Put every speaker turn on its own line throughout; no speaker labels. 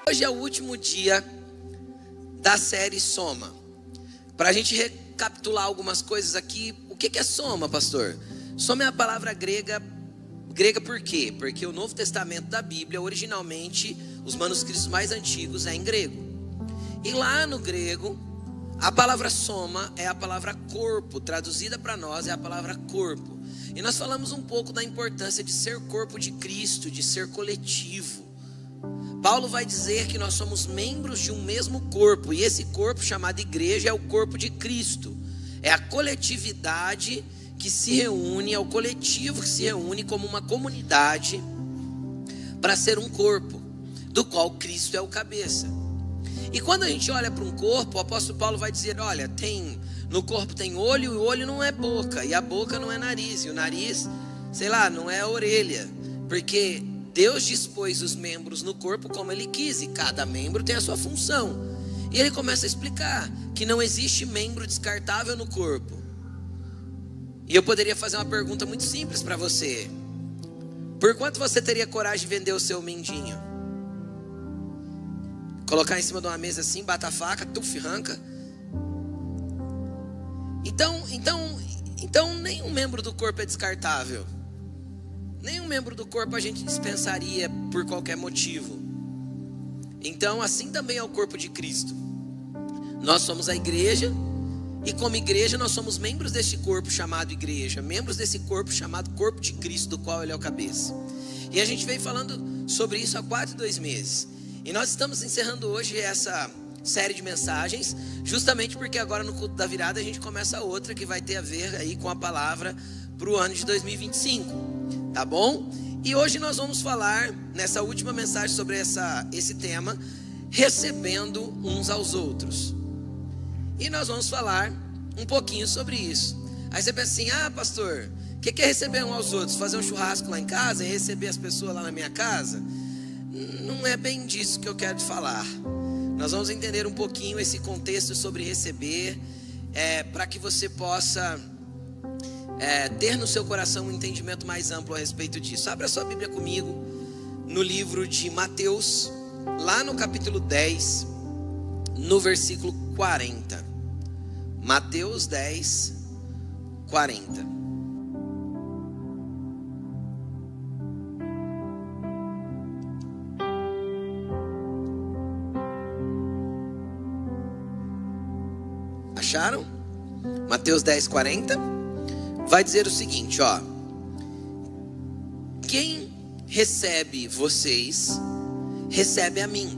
Hoje é o último dia da série Soma. Para a gente recapitular algumas coisas aqui, o que é soma, pastor? Soma é a palavra grega por quê? Porque o Novo Testamento da Bíblia, originalmente, os manuscritos mais antigos é em grego. E lá no grego, a palavra soma é a palavra corpo, traduzida para nós é a palavra corpo. E nós falamos um pouco da importância de ser corpo de Cristo, de ser coletivo. Paulo vai dizer que nós somos membros de um mesmo corpo, e esse corpo chamado igreja é o corpo de Cristo. É a coletividade que se reúne, é o coletivo que se reúne como uma comunidade para ser um corpo, do qual Cristo é o cabeça. E quando a gente olha para um corpo, o apóstolo Paulo vai dizer, olha, no corpo tem olho, e o olho não é boca, e a boca não é nariz, e o nariz, sei lá, não é a orelha, porque Deus dispôs os membros no corpo como Ele quis, e cada membro tem a sua função. E ele começa a explicar que não existe membro descartável no corpo. E eu poderia fazer uma pergunta muito simples para você: por quanto você teria coragem de vender o seu mindinho? Colocar em cima de uma mesa assim, bata a faca, tuf, arranca. Então nenhum membro do corpo é descartável. Nenhum membro do corpo a gente dispensaria por qualquer motivo. Então assim também é o corpo de Cristo. Nós somos a igreja, e como igreja nós somos membros deste corpo chamado igreja, membros desse corpo chamado corpo de Cristo, do qual Ele é o cabeça. E a gente vem falando sobre isso há quase 2 meses. E nós estamos encerrando hoje essa série de mensagens, justamente porque agora no culto da virada a gente começa outra que vai ter a ver aí com a palavra para o ano de 2025, tá bom? E hoje nós vamos falar, nessa última mensagem sobre esse tema, recebendo uns aos outros. E nós vamos falar um pouquinho sobre isso. Aí você pensa assim, pastor, o que é receber uns aos outros? Fazer um churrasco lá em casa e receber as pessoas lá na minha casa? Não é bem disso que eu quero te falar. Nós vamos entender um pouquinho esse contexto sobre receber, para que você possa ter no seu coração um entendimento mais amplo a respeito disso. Abra sua Bíblia comigo no livro de Mateus, lá no capítulo 10, no versículo 40. Mateus 10, 40. Acharam? Mateus 10, 40 vai dizer o seguinte, ó: quem recebe vocês, recebe a mim.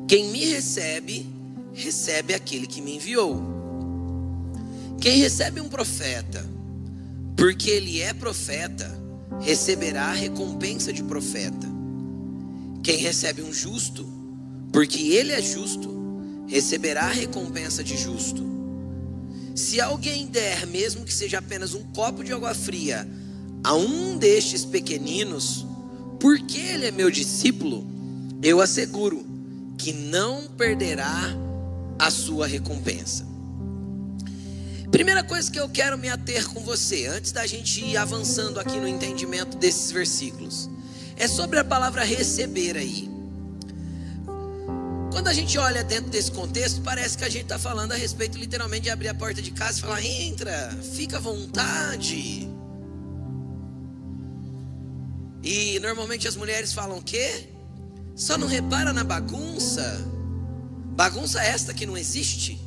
Quem me recebe, recebe aquele que me enviou. Quem recebe um profeta, porque ele é profeta, receberá a recompensa de profeta. Quem recebe um justo, porque ele é justo, receberá a recompensa de justo. Se alguém der, mesmo que seja apenas um copo de água fria, a um destes pequeninos, porque ele é meu discípulo, eu asseguro que não perderá a sua recompensa. Primeira coisa que eu quero me ater com você, antes da gente ir avançando aqui no entendimento desses versículos, é sobre a palavra receber aí. Quando a gente olha dentro desse contexto, parece que a gente está falando a respeito literalmente de abrir a porta de casa e falar, entra, fica à vontade. E normalmente as mulheres falam o quê? Só não repara na bagunça. Bagunça esta que não existe.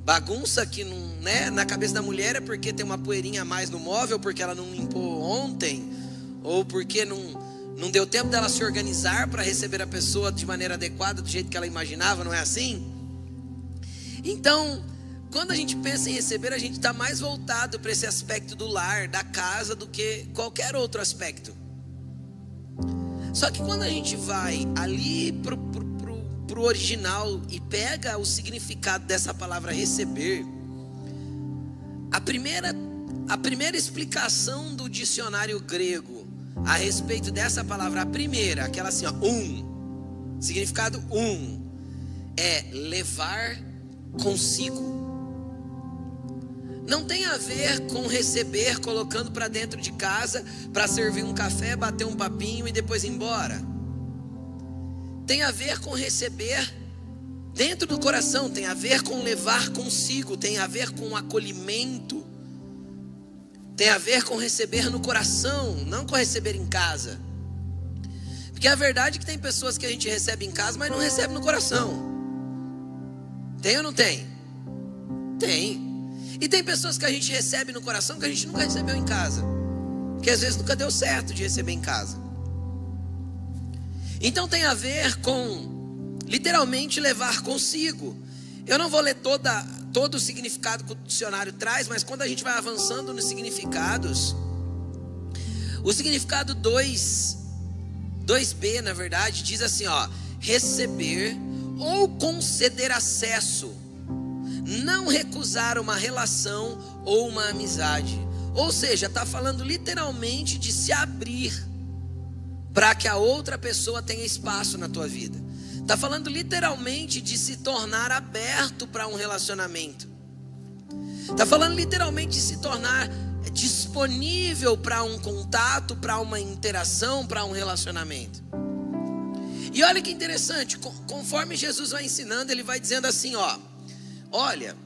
Bagunça que não, né, na cabeça da mulher é porque tem uma poeirinha a mais no móvel, porque ela não limpou ontem, ou porque não deu tempo dela se organizar para receber a pessoa de maneira adequada, do jeito que ela imaginava, não é assim? Então, quando a gente pensa em receber, a gente está mais voltado para esse aspecto do lar, da casa, do que qualquer outro aspecto. Só que quando a gente vai ali pro original e pega o significado dessa palavra receber, a primeira explicação do dicionário grego a respeito dessa palavra, a primeira, aquela assim, ó, significado é levar consigo. Não tem a ver com receber colocando para dentro de casa para servir um café, bater um papinho e depois ir embora. tem a ver com receber dentro do coração, tem a ver com levar consigo, tem a ver com acolhimento, tem a ver com receber no coração, não com receber em casa. Porque a verdade é que tem pessoas que a gente recebe em casa, mas não recebe no coração. Tem ou não tem? Tem. E tem pessoas que a gente recebe no coração que a gente nunca recebeu em casa, que às vezes nunca deu certo de receber em casa. Então tem a ver com literalmente levar consigo. Eu não vou ler todo o significado que o dicionário traz, mas quando a gente vai avançando nos significados, o significado 2b, na verdade, diz assim, ó: receber ou conceder acesso, não recusar uma relação ou uma amizade. Ou seja, está falando literalmente de se abrir para que a outra pessoa tenha espaço na tua vida. Está falando literalmente de se tornar aberto para um relacionamento. Está falando literalmente de se tornar disponível para um contato, para uma interação, para um relacionamento. E olha que interessante, conforme Jesus vai ensinando, ele vai dizendo assim, ó: olha,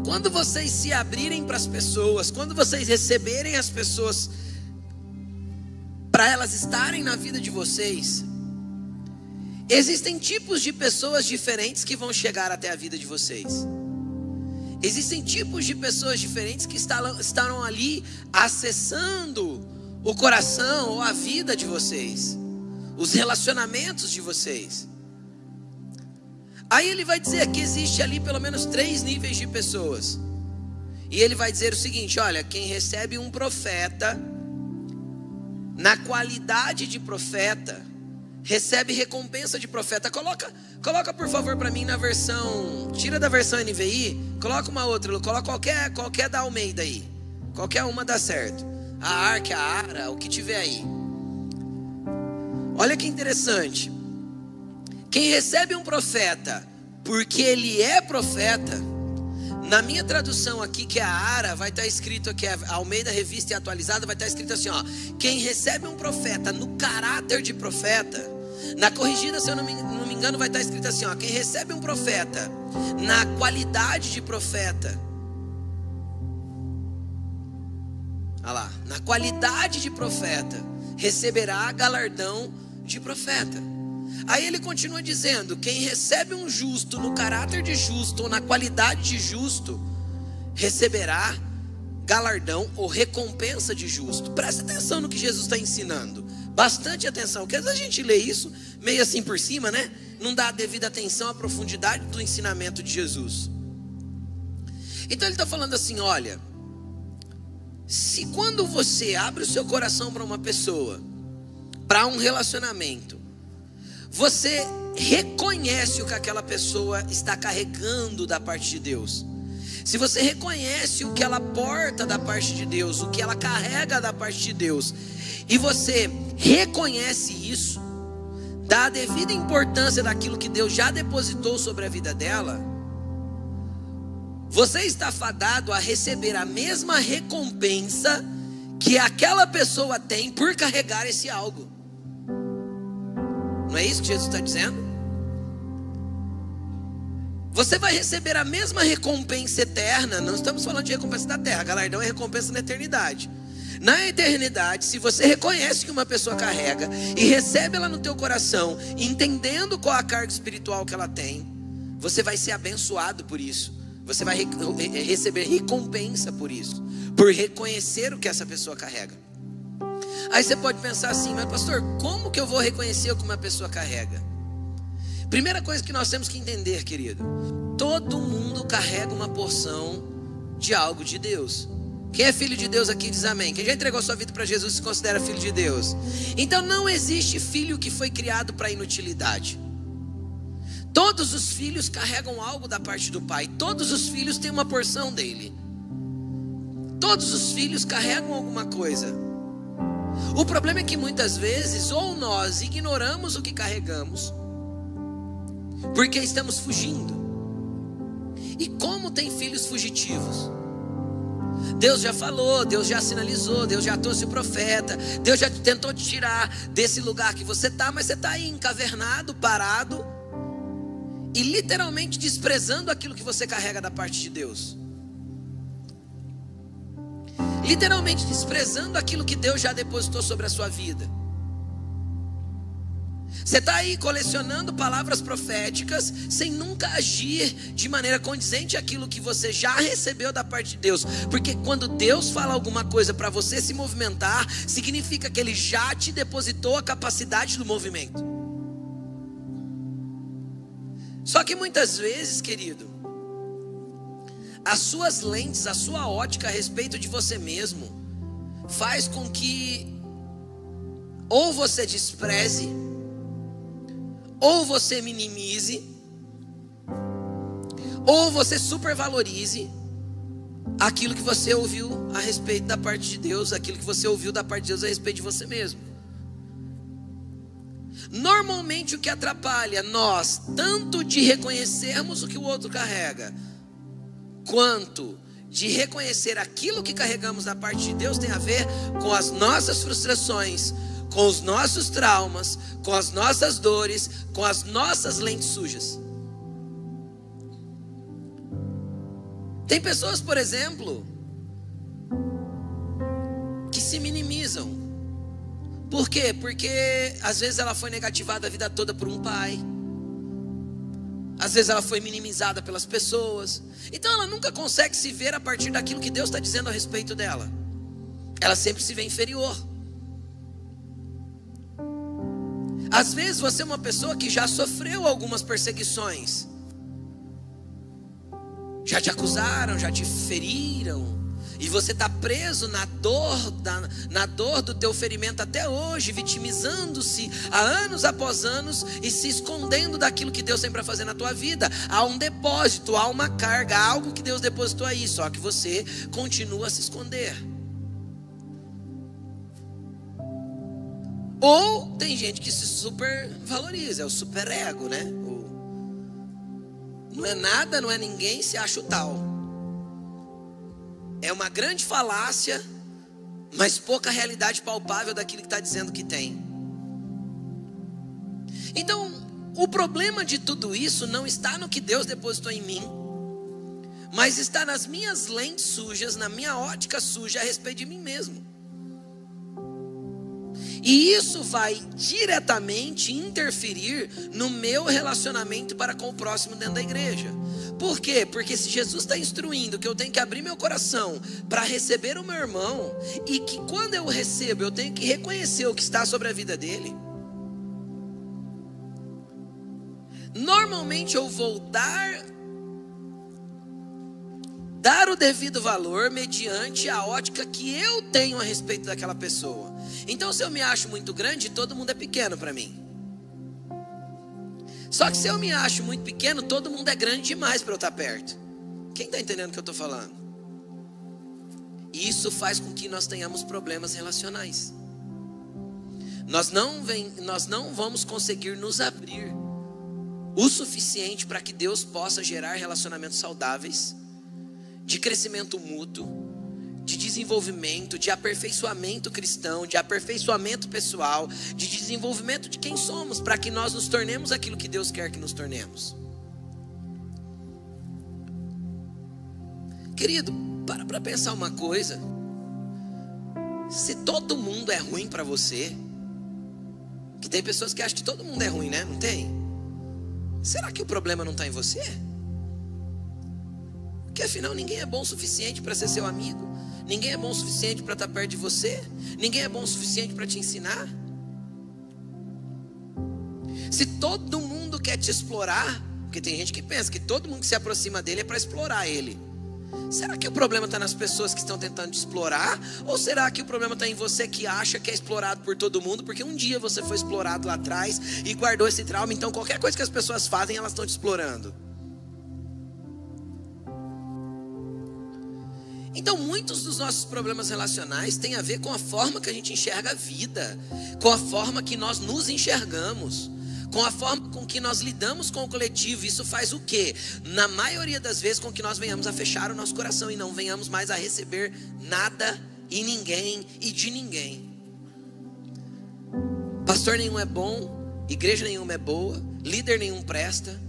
quando vocês se abrirem para as pessoas, quando vocês receberem as pessoas para elas estarem na vida de vocês, existem tipos de pessoas diferentes que vão chegar até a vida de vocês. Existem tipos de pessoas diferentes que estarão ali acessando o coração ou a vida de vocês, os relacionamentos de vocês. Aí ele vai dizer que existe ali pelo menos 3 níveis de pessoas. E ele vai dizer o seguinte: olha, quem recebe um profeta, na qualidade de profeta, recebe recompensa de profeta. Coloca por favor para mim na versão, tira da versão NVI, coloca uma outra, coloca qualquer da Almeida aí. Qualquer uma dá certo. A Arca, a Ara, o que tiver aí. Olha que interessante. Quem recebe um profeta porque ele é profeta, na minha tradução aqui, que é a Ara, vai estar escrito aqui, a Almeida Revista e Atualizada, vai estar escrito assim, ó: quem recebe um profeta no caráter de profeta. Na corrigida, se eu não me engano, vai estar escrito assim, ó: quem recebe um profeta na qualidade de profeta. Olha lá, na qualidade de profeta, receberá galardão de profeta. Aí ele continua dizendo: quem recebe um justo no caráter de justo ou na qualidade de justo, receberá galardão ou recompensa de justo. Presta atenção no que Jesus está ensinando, bastante atenção, porque às vezes a gente lê isso meio assim por cima, né? Não dá a devida atenção à profundidade do ensinamento de Jesus. Então ele está falando assim: olha, se quando você abre o seu coração para uma pessoa, para um relacionamento, você reconhece o que aquela pessoa está carregando da parte de Deus, se você reconhece o que ela porta da parte de Deus, o que ela carrega da parte de Deus, e você reconhece isso, dá a devida importância daquilo que Deus já depositou sobre a vida dela, você está fadado a receber a mesma recompensa que aquela pessoa tem por carregar esse algo. Não é isso que Jesus está dizendo? Você vai receber a mesma recompensa eterna. Não estamos falando de recompensa da terra. Galardão é recompensa na eternidade. Na eternidade, se você reconhece que uma pessoa carrega e recebe ela no teu coração, entendendo qual a carga espiritual que ela tem, você vai ser abençoado por isso. Você vai receber recompensa por isso, por reconhecer o que essa pessoa carrega. Aí você pode pensar assim: mas pastor, como que eu vou reconhecer o que uma pessoa carrega? Primeira coisa que nós temos que entender, querido: todo mundo carrega uma porção de algo de Deus. Quem é filho de Deus aqui diz amém. Quem já entregou sua vida para Jesus se considera filho de Deus. Então não existe filho que foi criado para inutilidade. Todos os filhos carregam algo da parte do pai. Todos os filhos têm uma porção dele. Todos os filhos carregam alguma coisa. O problema é que muitas vezes ou nós ignoramos o que carregamos, porque estamos fugindo. E como tem filhos fugitivos? Deus já falou, Deus já sinalizou, Deus já trouxe o profeta, Deus já tentou te tirar desse lugar que você está, mas você está aí encavernado, parado e literalmente desprezando aquilo que você carrega da parte de Deus. Literalmente desprezando aquilo que Deus já depositou sobre a sua vida. Você está aí colecionando palavras proféticas sem nunca agir de maneira condizente àquilo que você já recebeu da parte de Deus. Porque quando Deus fala alguma coisa para você se movimentar, significa que Ele já te depositou a capacidade do movimento. Só que muitas vezes, querido, as suas lentes, a sua ótica a respeito de você mesmo faz com que ou você despreze, ou você minimize, ou você supervalorize aquilo que você ouviu a respeito da parte de Deus, aquilo que você ouviu da parte de Deus a respeito de você mesmo. Normalmente o que atrapalha nós, tanto de reconhecermos o que o outro carrega, quanto de reconhecer aquilo que carregamos da parte de Deus, tem a ver com as nossas frustrações, com os nossos traumas, com as nossas dores, com as nossas lentes sujas. Tem pessoas, por exemplo, que se minimizam. Por quê? Porque às vezes ela foi negativada a vida toda por um pai. Às vezes ela foi minimizada pelas pessoas. Então ela nunca consegue se ver a partir daquilo que Deus está dizendo a respeito dela. Ela sempre se vê inferior. Às vezes você é uma pessoa que já sofreu algumas perseguições. Já te acusaram, já te feriram. E você está preso na dor do teu ferimento até hoje, vitimizando-se há anos após anos e se escondendo daquilo que Deus tem para fazer na tua vida. Há um depósito, há uma carga, há algo que Deus depositou aí, só que você continua a se esconder. Ou tem gente que se supervaloriza, é o superego, né? Não é nada, não é ninguém, se acha o tal. É uma grande falácia, mas pouca realidade palpável daquilo que está dizendo que tem. Então, o problema de tudo isso não está no que Deus depositou em mim, mas está nas minhas lentes sujas, na minha ótica suja a respeito de mim mesmo. E isso vai diretamente interferir no meu relacionamento para com o próximo dentro da igreja. Por quê? Porque se Jesus está instruindo que eu tenho que abrir meu coração para receber o meu irmão, e que quando eu recebo eu tenho que reconhecer o que está sobre a vida dele, normalmente eu vou dar o devido valor mediante a ótica que eu tenho a respeito daquela pessoa. Então, se eu me acho muito grande, todo mundo é pequeno para mim. Só que se eu me acho muito pequeno, todo mundo é grande demais para eu estar perto. Quem está entendendo o que eu estou falando? Isso faz com que nós tenhamos problemas relacionais. Nós não vamos conseguir nos abrir o suficiente para que Deus possa gerar relacionamentos saudáveis, de crescimento mútuo, de desenvolvimento, de aperfeiçoamento cristão, de aperfeiçoamento pessoal, de desenvolvimento de quem somos, para que nós nos tornemos aquilo que Deus quer que nos tornemos. Querido, para pensar uma coisa. Se todo mundo é ruim para você, que tem pessoas que acham que todo mundo é ruim, né? Não tem? Será que o problema não está em você? Porque afinal ninguém é bom o suficiente para ser seu amigo. Ninguém é bom o suficiente para estar perto de você. Ninguém é bom o suficiente para te ensinar. Se todo mundo quer te explorar, porque tem gente que pensa que todo mundo que se aproxima dele é para explorar ele. Será que o problema está nas pessoas que estão tentando te explorar? Ou será que o problema está em você que acha que é explorado por todo mundo? Porque um dia você foi explorado lá atrás e guardou esse trauma. Então qualquer coisa que as pessoas fazem, elas estão te explorando. Então muitos dos nossos problemas relacionais têm a ver com a forma que a gente enxerga a vida, com a forma que nós nos enxergamos, com a forma com que nós lidamos com o coletivo, isso faz o quê? Na maioria das vezes, com que nós venhamos a fechar o nosso coração e não venhamos mais a receber nada e ninguém e de ninguém. Pastor nenhum é bom, igreja nenhuma é boa, líder nenhum presta.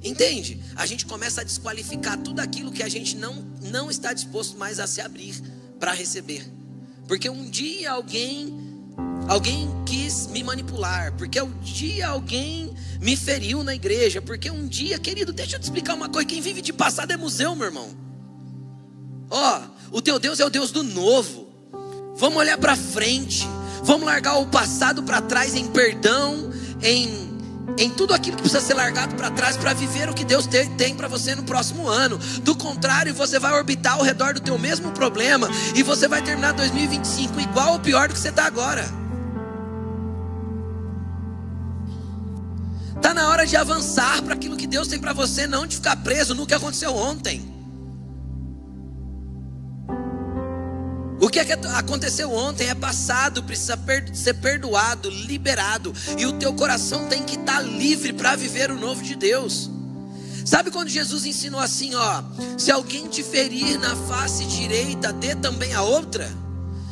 Entende? A gente começa a desqualificar tudo aquilo que a gente não está disposto mais a se abrir para receber. Porque um dia alguém quis me manipular, porque um dia alguém me feriu na igreja, porque um dia, querido, deixa eu te explicar uma coisa, quem vive de passado é museu, meu irmão. O teu Deus é o Deus do novo. Vamos olhar para frente, vamos largar o passado para trás em perdão, em tudo aquilo que precisa ser largado para trás para viver o que Deus tem para você no próximo ano. Do contrário, você vai orbitar ao redor do teu mesmo problema e você vai terminar 2025 igual ou pior do que você está agora. Está na hora de avançar para aquilo que Deus tem para você, não de ficar preso no que aconteceu ontem. O que aconteceu ontem é passado, precisa ser perdoado, liberado. E o teu coração tem que estar livre para viver o novo de Deus. Sabe quando Jesus ensinou assim, se alguém te ferir na face direita, dê também a outra?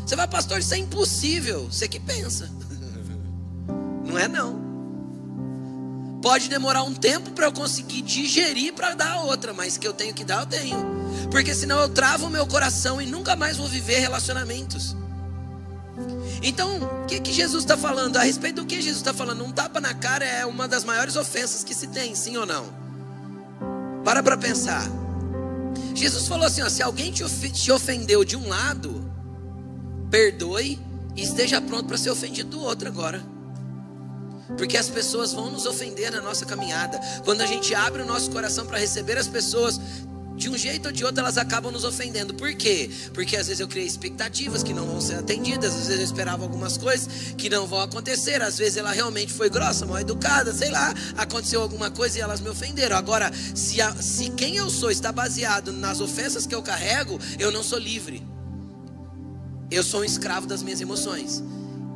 Você vai, pastor, isso é impossível. Você que pensa. Não é não. Pode demorar um tempo para eu conseguir digerir para dar a outra, mas que eu tenho que dar, eu tenho. Porque senão eu travo o meu coração e nunca mais vou viver relacionamentos. Então, o que Jesus está falando? A respeito do que Jesus está falando? Um tapa na cara é uma das maiores ofensas que se tem, sim ou não? Para pensar. Jesus falou assim, se alguém te ofendeu de um lado, perdoe e esteja pronto para ser ofendido do outro agora. Porque as pessoas vão nos ofender na nossa caminhada. Quando a gente abre o nosso coração para receber as pessoas, de um jeito ou de outro elas acabam nos ofendendo. Por quê? Porque às vezes eu criei expectativas que não vão ser atendidas. Às vezes eu esperava algumas coisas que não vão acontecer. Às vezes ela realmente foi grossa, mal educada, sei lá. Aconteceu alguma coisa e elas me ofenderam. Agora, se quem eu sou está baseado nas ofensas que eu carrego, eu não sou livre. Eu sou um escravo das minhas emoções.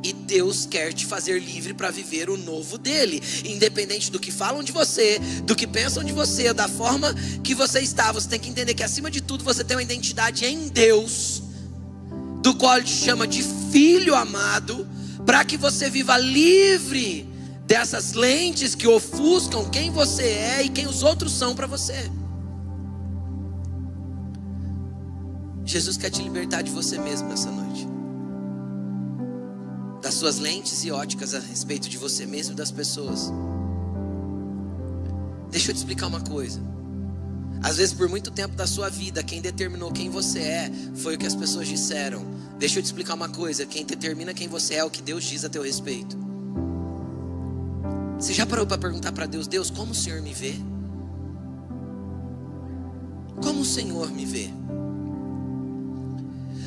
E Deus quer te fazer livre para viver o novo dele. Independente do que falam de você, do que pensam de você, da forma que você está. Você tem que entender que acima de tudo você tem uma identidade em Deus, do qual Ele te chama de filho amado, para que você viva livre dessas lentes que ofuscam quem você é e quem os outros são para você. Jesus quer te libertar de você mesmo nessa noite, das suas lentes e óticas a respeito de você mesmo e das pessoas. Deixa eu te explicar uma coisa. Às vezes por muito tempo da sua vida, quem determinou quem você é foi o que as pessoas disseram. Deixa eu te explicar uma coisa. Quem determina quem você é o que Deus diz a teu respeito. Você já parou para perguntar para Deus: Deus, como o Senhor me vê? Como o Senhor me vê?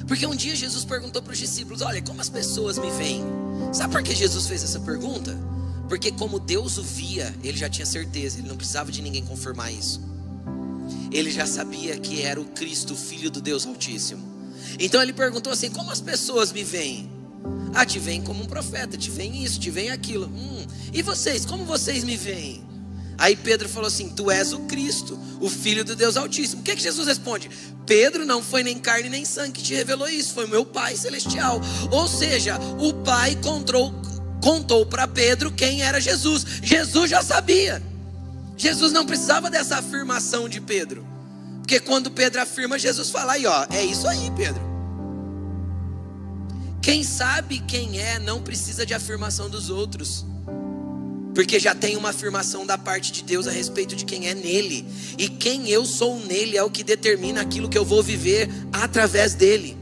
Porque um dia Jesus perguntou para os discípulos: olha, como as pessoas me veem? Sabe por que Jesus fez essa pergunta? Porque como Deus o via, ele já tinha certeza, ele não precisava de ninguém confirmar isso. Ele já sabia que era o Cristo, Filho do Deus Altíssimo. Então ele perguntou assim: como as pessoas me veem? Ah, te veem como um profeta, te veem isso, te veem aquilo. E vocês, como vocês me veem? Aí Pedro falou assim: tu és o Cristo, o Filho do Deus Altíssimo. O que Jesus responde? Pedro, não foi nem carne nem sangue que te revelou isso, foi o meu Pai Celestial. Ou seja, o Pai contou para Pedro quem era Jesus. Jesus já sabia. Jesus não precisava dessa afirmação de Pedro. Porque quando Pedro afirma, Jesus fala aí, ó, é isso aí, Pedro. Quem sabe quem é não precisa de afirmação dos outros, porque já tem uma afirmação da parte de Deus a respeito de quem é nele. E quem eu sou nele é o que determina aquilo que eu vou viver através dele.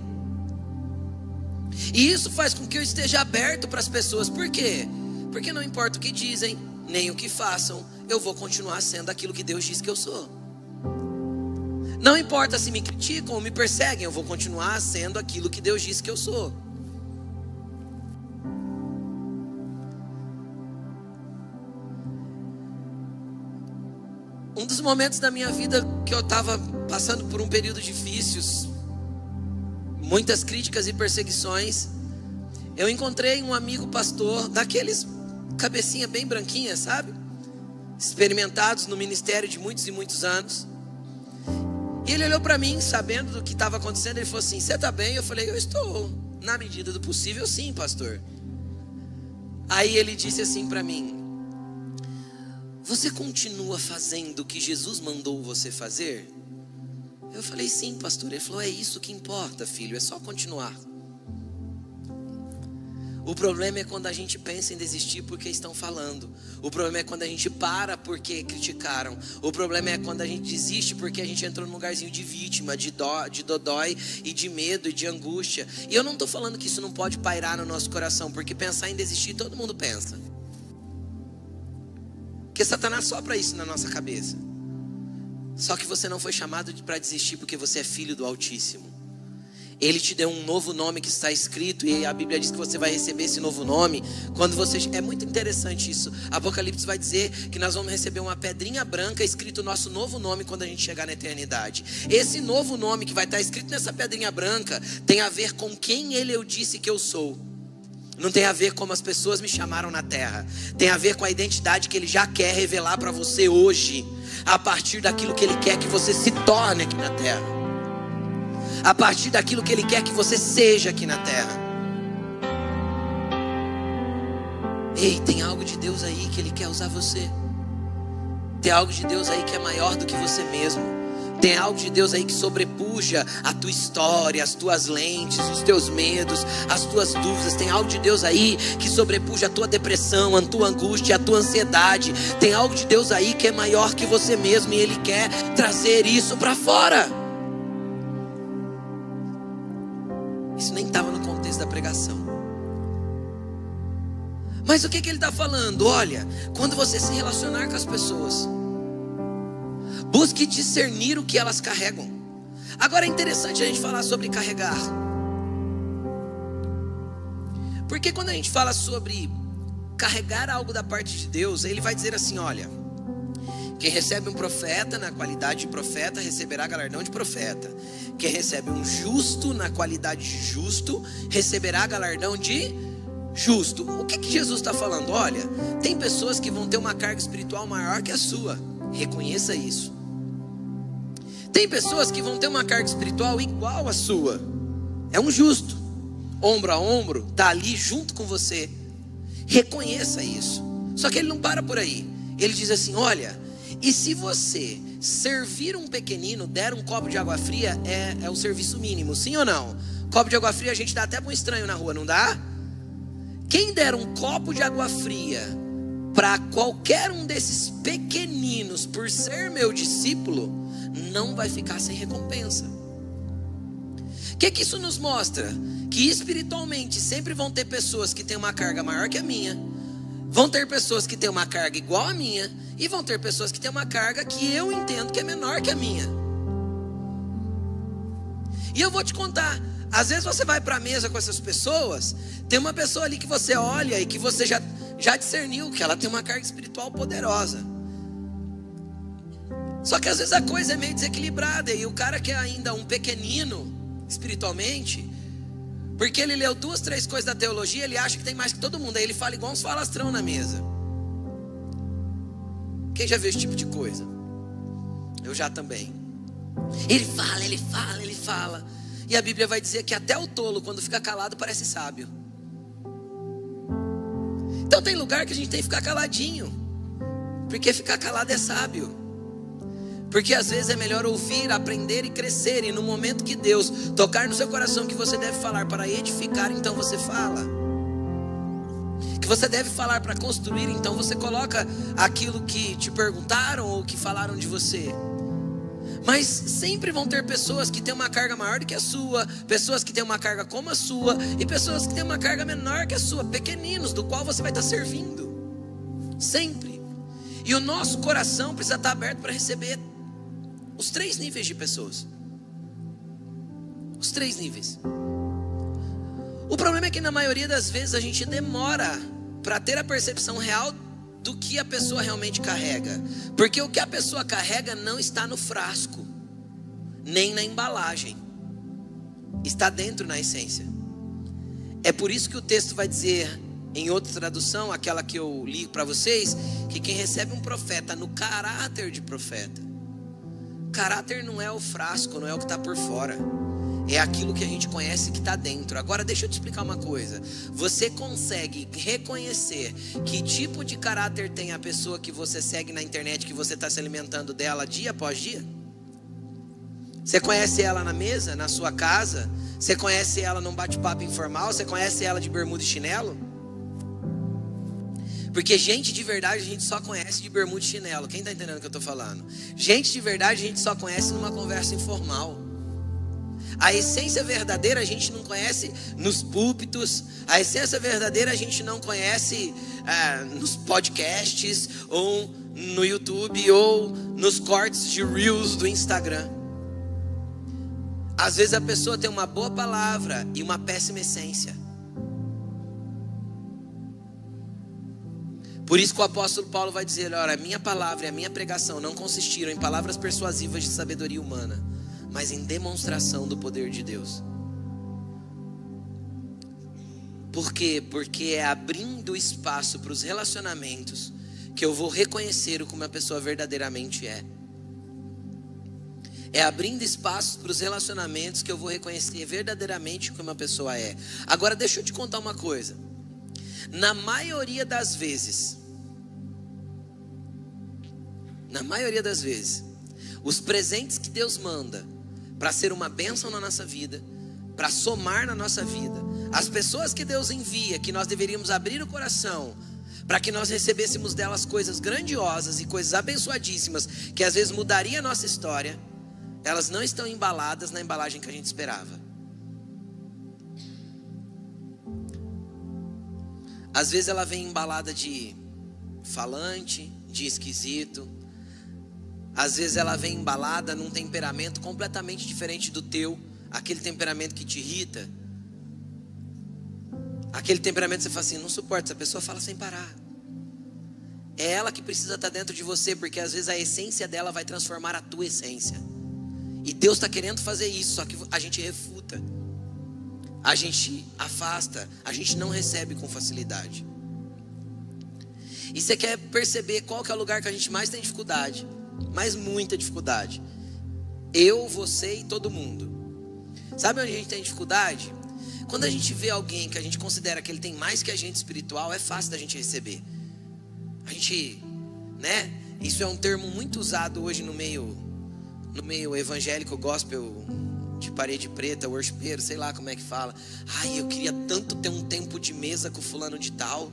E isso faz com que eu esteja aberto para as pessoas. Por quê? Porque não importa o que dizem, nem o que façam, eu vou continuar sendo aquilo que Deus diz que eu sou. Não importa se me criticam ou me perseguem, eu vou continuar sendo aquilo que Deus diz que eu sou. Um dos momentos da minha vida que eu estava passando por um período difícil, muitas críticas e perseguições, eu encontrei um amigo pastor, daqueles cabecinha bem branquinha, sabe? Experimentados no ministério de muitos e muitos anos. E ele olhou para mim, sabendo do que estava acontecendo. Ele falou assim: você está bem? Eu falei: eu estou, na medida do possível, sim, pastor. Aí ele disse assim para mim: você continua fazendo o que Jesus mandou você fazer? Eu falei: sim, pastor. Ele falou: é isso que importa, filho, é só continuar. O problema é quando a gente pensa em desistir porque estão falando. O problema é quando a gente para porque criticaram. O problema é quando a gente desiste porque a gente entrou num lugarzinho de vítima, de dodói e de medo e de angústia. E eu não estou falando que isso não pode pairar no nosso coração, porque pensar em desistir todo mundo pensa. Porque Satanás sopra isso na nossa cabeça. Só que você não foi chamado para desistir porque você é filho do Altíssimo. Ele te deu um novo nome que está escrito, e a Bíblia diz que você vai receber esse novo nome quando você... É muito interessante isso. Apocalipse vai dizer que nós vamos receber uma pedrinha branca escrito o nosso novo nome quando a gente chegar na eternidade. Esse novo nome que vai estar escrito nessa pedrinha branca tem a ver com quem eu disse que eu sou. Não tem a ver como as pessoas me chamaram na terra. Tem a ver com a identidade que Ele já quer revelar para você hoje, a partir daquilo que Ele quer que você se torne aqui na terra, a partir daquilo que Ele quer que você seja aqui na terra. Ei, tem algo de Deus aí que Ele quer usar você. Tem algo de Deus aí que é maior do que você mesmo. Tem algo de Deus aí que sobrepuja a tua história, as tuas lentes, os teus medos, as tuas dúvidas. Tem algo de Deus aí que sobrepuja a tua depressão, a tua angústia, a tua ansiedade. Tem algo de Deus aí que é maior que você mesmo, e Ele quer trazer isso para fora. Isso nem estava no contexto da pregação. Mas o que ele está falando? Olha, quando você se relacionar com as pessoas, busque discernir o que elas carregam. Agora é interessante a gente falar sobre carregar, porque quando a gente fala sobre carregar algo da parte de Deus, Ele vai dizer assim: olha, quem recebe um profeta na qualidade de profeta receberá galardão de profeta. Quem recebe um justo na qualidade de justo receberá galardão de justo. O que Jesus está falando? Olha, tem pessoas que vão ter uma carga espiritual maior que a sua. Reconheça isso. Tem pessoas que vão ter uma carga espiritual igual à sua. É um justo, ombro a ombro, está ali junto com você. Reconheça isso. Só que Ele não para por aí. Ele diz assim: olha, e se você servir um pequenino, der um copo de água fria, é o serviço mínimo, sim ou não? Copo de água fria a gente dá até para um estranho na rua, não dá? Quem der um copo de água fria para qualquer um desses pequeninos, por ser meu discípulo, não vai ficar sem recompensa. O que isso nos mostra? Que espiritualmente sempre vão ter pessoas que têm uma carga maior que a minha, vão ter pessoas que têm uma carga igual a minha, e vão ter pessoas que têm uma carga que eu entendo que é menor que a minha. E eu vou te contar, às vezes você vai para a mesa com essas pessoas, tem uma pessoa ali que você olha e que você já discerniu que ela tem uma carga espiritual poderosa. Só que às vezes a coisa é meio desequilibrada, e o cara que é ainda um pequenino espiritualmente, porque ele leu 2, 3 coisas da teologia, ele acha que tem mais que todo mundo, aí ele fala igual uns falastrão na mesa. Quem já viu esse tipo de coisa? Eu já também. Ele fala. E a Bíblia vai dizer que até o tolo, quando fica calado, parece sábio. Então tem lugar que a gente tem que ficar caladinho, porque ficar calado é sábio. Porque às vezes é melhor ouvir, aprender e crescer. E no momento que Deus tocar no seu coração que você deve falar para edificar, então você fala. Que você deve falar para construir, então você coloca aquilo que te perguntaram ou que falaram de você. Mas sempre vão ter pessoas que têm uma carga maior do que a sua, pessoas que têm uma carga como a sua, e pessoas que têm uma carga menor que a sua, pequeninos, do qual você vai estar servindo. Sempre. E o nosso coração precisa estar aberto para receber os 3 níveis de pessoas. Os 3 níveis. O problema é que na maioria das vezes a gente demora para ter a percepção real do que a pessoa realmente carrega. Porque o que a pessoa carrega não está no frasco, nem na embalagem. Está dentro, na essência. É por isso que o texto vai dizer em outra tradução, aquela que eu li para vocês, que quem recebe um profeta no caráter de profeta. Caráter não é o frasco, não é o que está por fora. É aquilo que a gente conhece que está dentro. Agora deixa eu te explicar uma coisa. Você consegue reconhecer que tipo de caráter tem a pessoa que você segue na internet, que você está se alimentando dela dia após dia? Você conhece ela na mesa, na sua casa? Você conhece ela num bate-papo informal? Você conhece ela de bermuda e chinelo? Porque gente de verdade a gente só conhece de bermuda e chinelo. Quem está entendendo o que eu estou falando? Gente de verdade a gente só conhece numa conversa informal. A essência verdadeira a gente não conhece nos púlpitos. A essência verdadeira a gente não conhece nos podcasts, ou no YouTube, ou nos cortes de Reels do Instagram. Às vezes a pessoa tem uma boa palavra e uma péssima essência. Por isso que o apóstolo Paulo vai dizer: olha, a minha palavra e a minha pregação não consistiram em palavras persuasivas de sabedoria humana, mas em demonstração do poder de Deus. Por quê? Porque é abrindo espaço para os relacionamentos que eu vou reconhecer como a pessoa verdadeiramente é. É abrindo espaço para os relacionamentos que eu vou reconhecer verdadeiramente como a pessoa é. Agora deixa eu te contar uma coisa. Na maioria das vezes, os presentes que Deus manda para ser uma bênção na nossa vida, para somar na nossa vida, as pessoas que Deus envia, que nós deveríamos abrir o coração, para que nós recebêssemos delas coisas grandiosas e coisas abençoadíssimas, que às vezes mudaria a nossa história, elas não estão embaladas na embalagem que a gente esperava. Às vezes ela vem embalada de falante, de esquisito. Às vezes ela vem embalada num temperamento completamente diferente do teu. Aquele temperamento que te irrita. Aquele temperamento que você fala assim: não suporto, essa pessoa fala sem parar. É ela que precisa estar dentro de você, porque às vezes a essência dela vai transformar a tua essência. E Deus está querendo fazer isso, só que a gente refuta. A gente afasta, a gente não recebe com facilidade. E você quer perceber qual que é o lugar que a gente mais tem dificuldade? Mas muita dificuldade. Eu, você e todo mundo. Sabe onde a gente tem dificuldade? Quando a gente vê alguém que a gente considera que ele tem mais que a gente espiritual, é fácil da gente receber. A gente, né? Isso é um termo muito usado hoje no meio evangélico, gospel, de parede preta, worshipeiro, sei lá como é que fala. Ai, eu queria tanto ter um tempo de mesa com fulano de tal.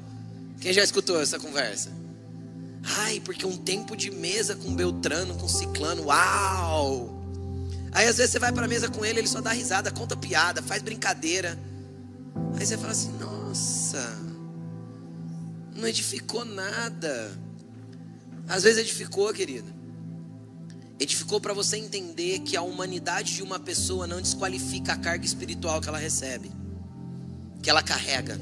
Quem já escutou essa conversa? Ai, porque um tempo de mesa com Beltrano, com Ciclano, uau! Aí às vezes você vai para a mesa com ele, ele só dá risada, conta piada, faz brincadeira. Aí você fala assim: nossa, não edificou nada. Às vezes edificou, querido. Edificou para você entender que a humanidade de uma pessoa não desqualifica a carga espiritual que ela recebe, que ela carrega.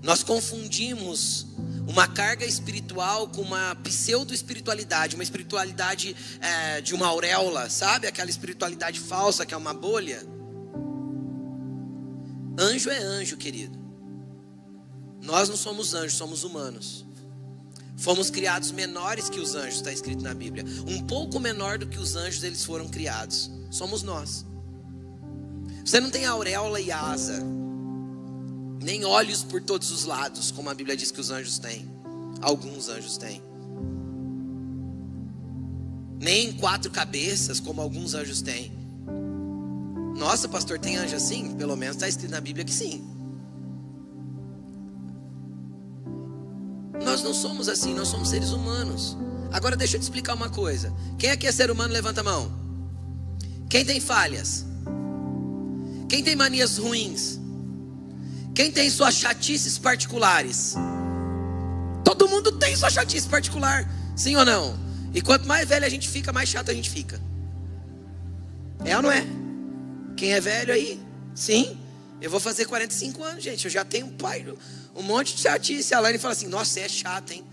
Nós confundimos uma carga espiritual com uma pseudo-espiritualidade, uma espiritualidade de uma auréola, sabe? Aquela espiritualidade falsa que é uma bolha. Anjo é anjo, querido. Nós não somos anjos, somos humanos. Fomos criados menores que os anjos, está escrito na Bíblia. Um pouco menor do que os anjos eles foram criados. Somos nós. Você não tem auréola e asa, nem olhos por todos os lados, como a Bíblia diz que os anjos têm. Alguns anjos têm. Nem 4 cabeças, como alguns anjos têm. Nossa, pastor, tem anjo assim? Pelo menos está escrito na Bíblia que sim. Nós não somos assim, nós somos seres humanos. Agora deixa eu te explicar uma coisa. Quem aqui é ser humano, levanta a mão. Quem tem falhas? Quem tem manias ruins? Quem tem suas chatices particulares? Todo mundo tem sua chatice particular, sim ou não? E quanto mais velho a gente fica, mais chato a gente fica. É ou não é? Quem é velho aí? Sim. Eu vou fazer 45 anos, gente. Eu já tenho um monte de chatice. A Alaine fala assim: nossa, você é chato, hein?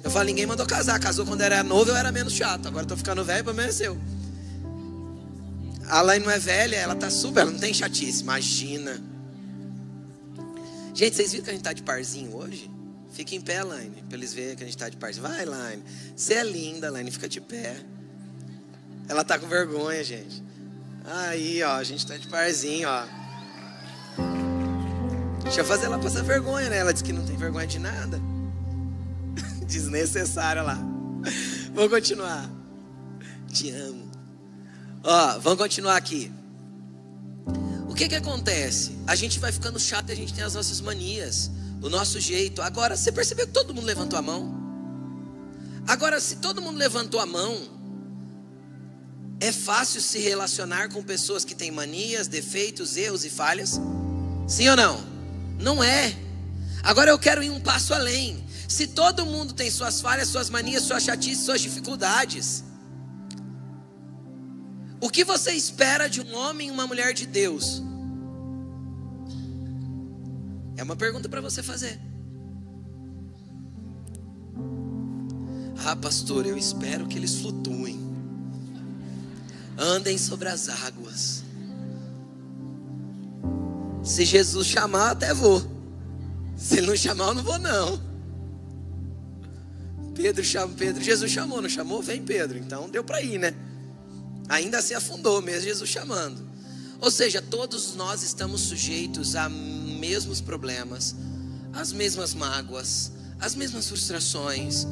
Eu falo: ninguém mandou casar. Casou quando era novo, eu era menos chato. Agora eu tô ficando velho, pelo menos eu. A Alaine não é velha, ela tá super, ela não tem chatice. Imagina. Gente, vocês viram que a gente está de parzinho hoje? Fica em pé, Laine, para eles verem que a gente está de parzinho. Vai, Laine. Você é linda, Laine, fica de pé. Ela tá com vergonha, gente. Aí, ó, a gente está de parzinho, ó. Deixa eu fazer ela passar vergonha, né? Ela disse que não tem vergonha de nada. Desnecessária lá. Vamos continuar. Te amo. Ó, vamos continuar aqui. O que acontece? A gente vai ficando chato e a gente tem as nossas manias, o nosso jeito. Agora, você percebeu que todo mundo levantou a mão? Agora, se todo mundo levantou a mão, é fácil se relacionar com pessoas que têm manias, defeitos, erros e falhas? Sim ou não? Não é. Agora eu quero ir um passo além. Se todo mundo tem suas falhas, suas manias, suas chatices, suas dificuldades, o que você espera de um homem e uma mulher de Deus? É uma pergunta para você fazer. Ah, pastor, eu espero que eles flutuem, andem sobre as águas. Se Jesus chamar, eu até vou. Se ele não chamar, eu não vou não. Jesus chamou, não chamou? Vem Pedro, então deu para ir, né? Ainda assim afundou mesmo Jesus chamando. Ou seja, todos nós estamos sujeitos a mesmos problemas, as mesmas mágoas, as mesmas frustrações,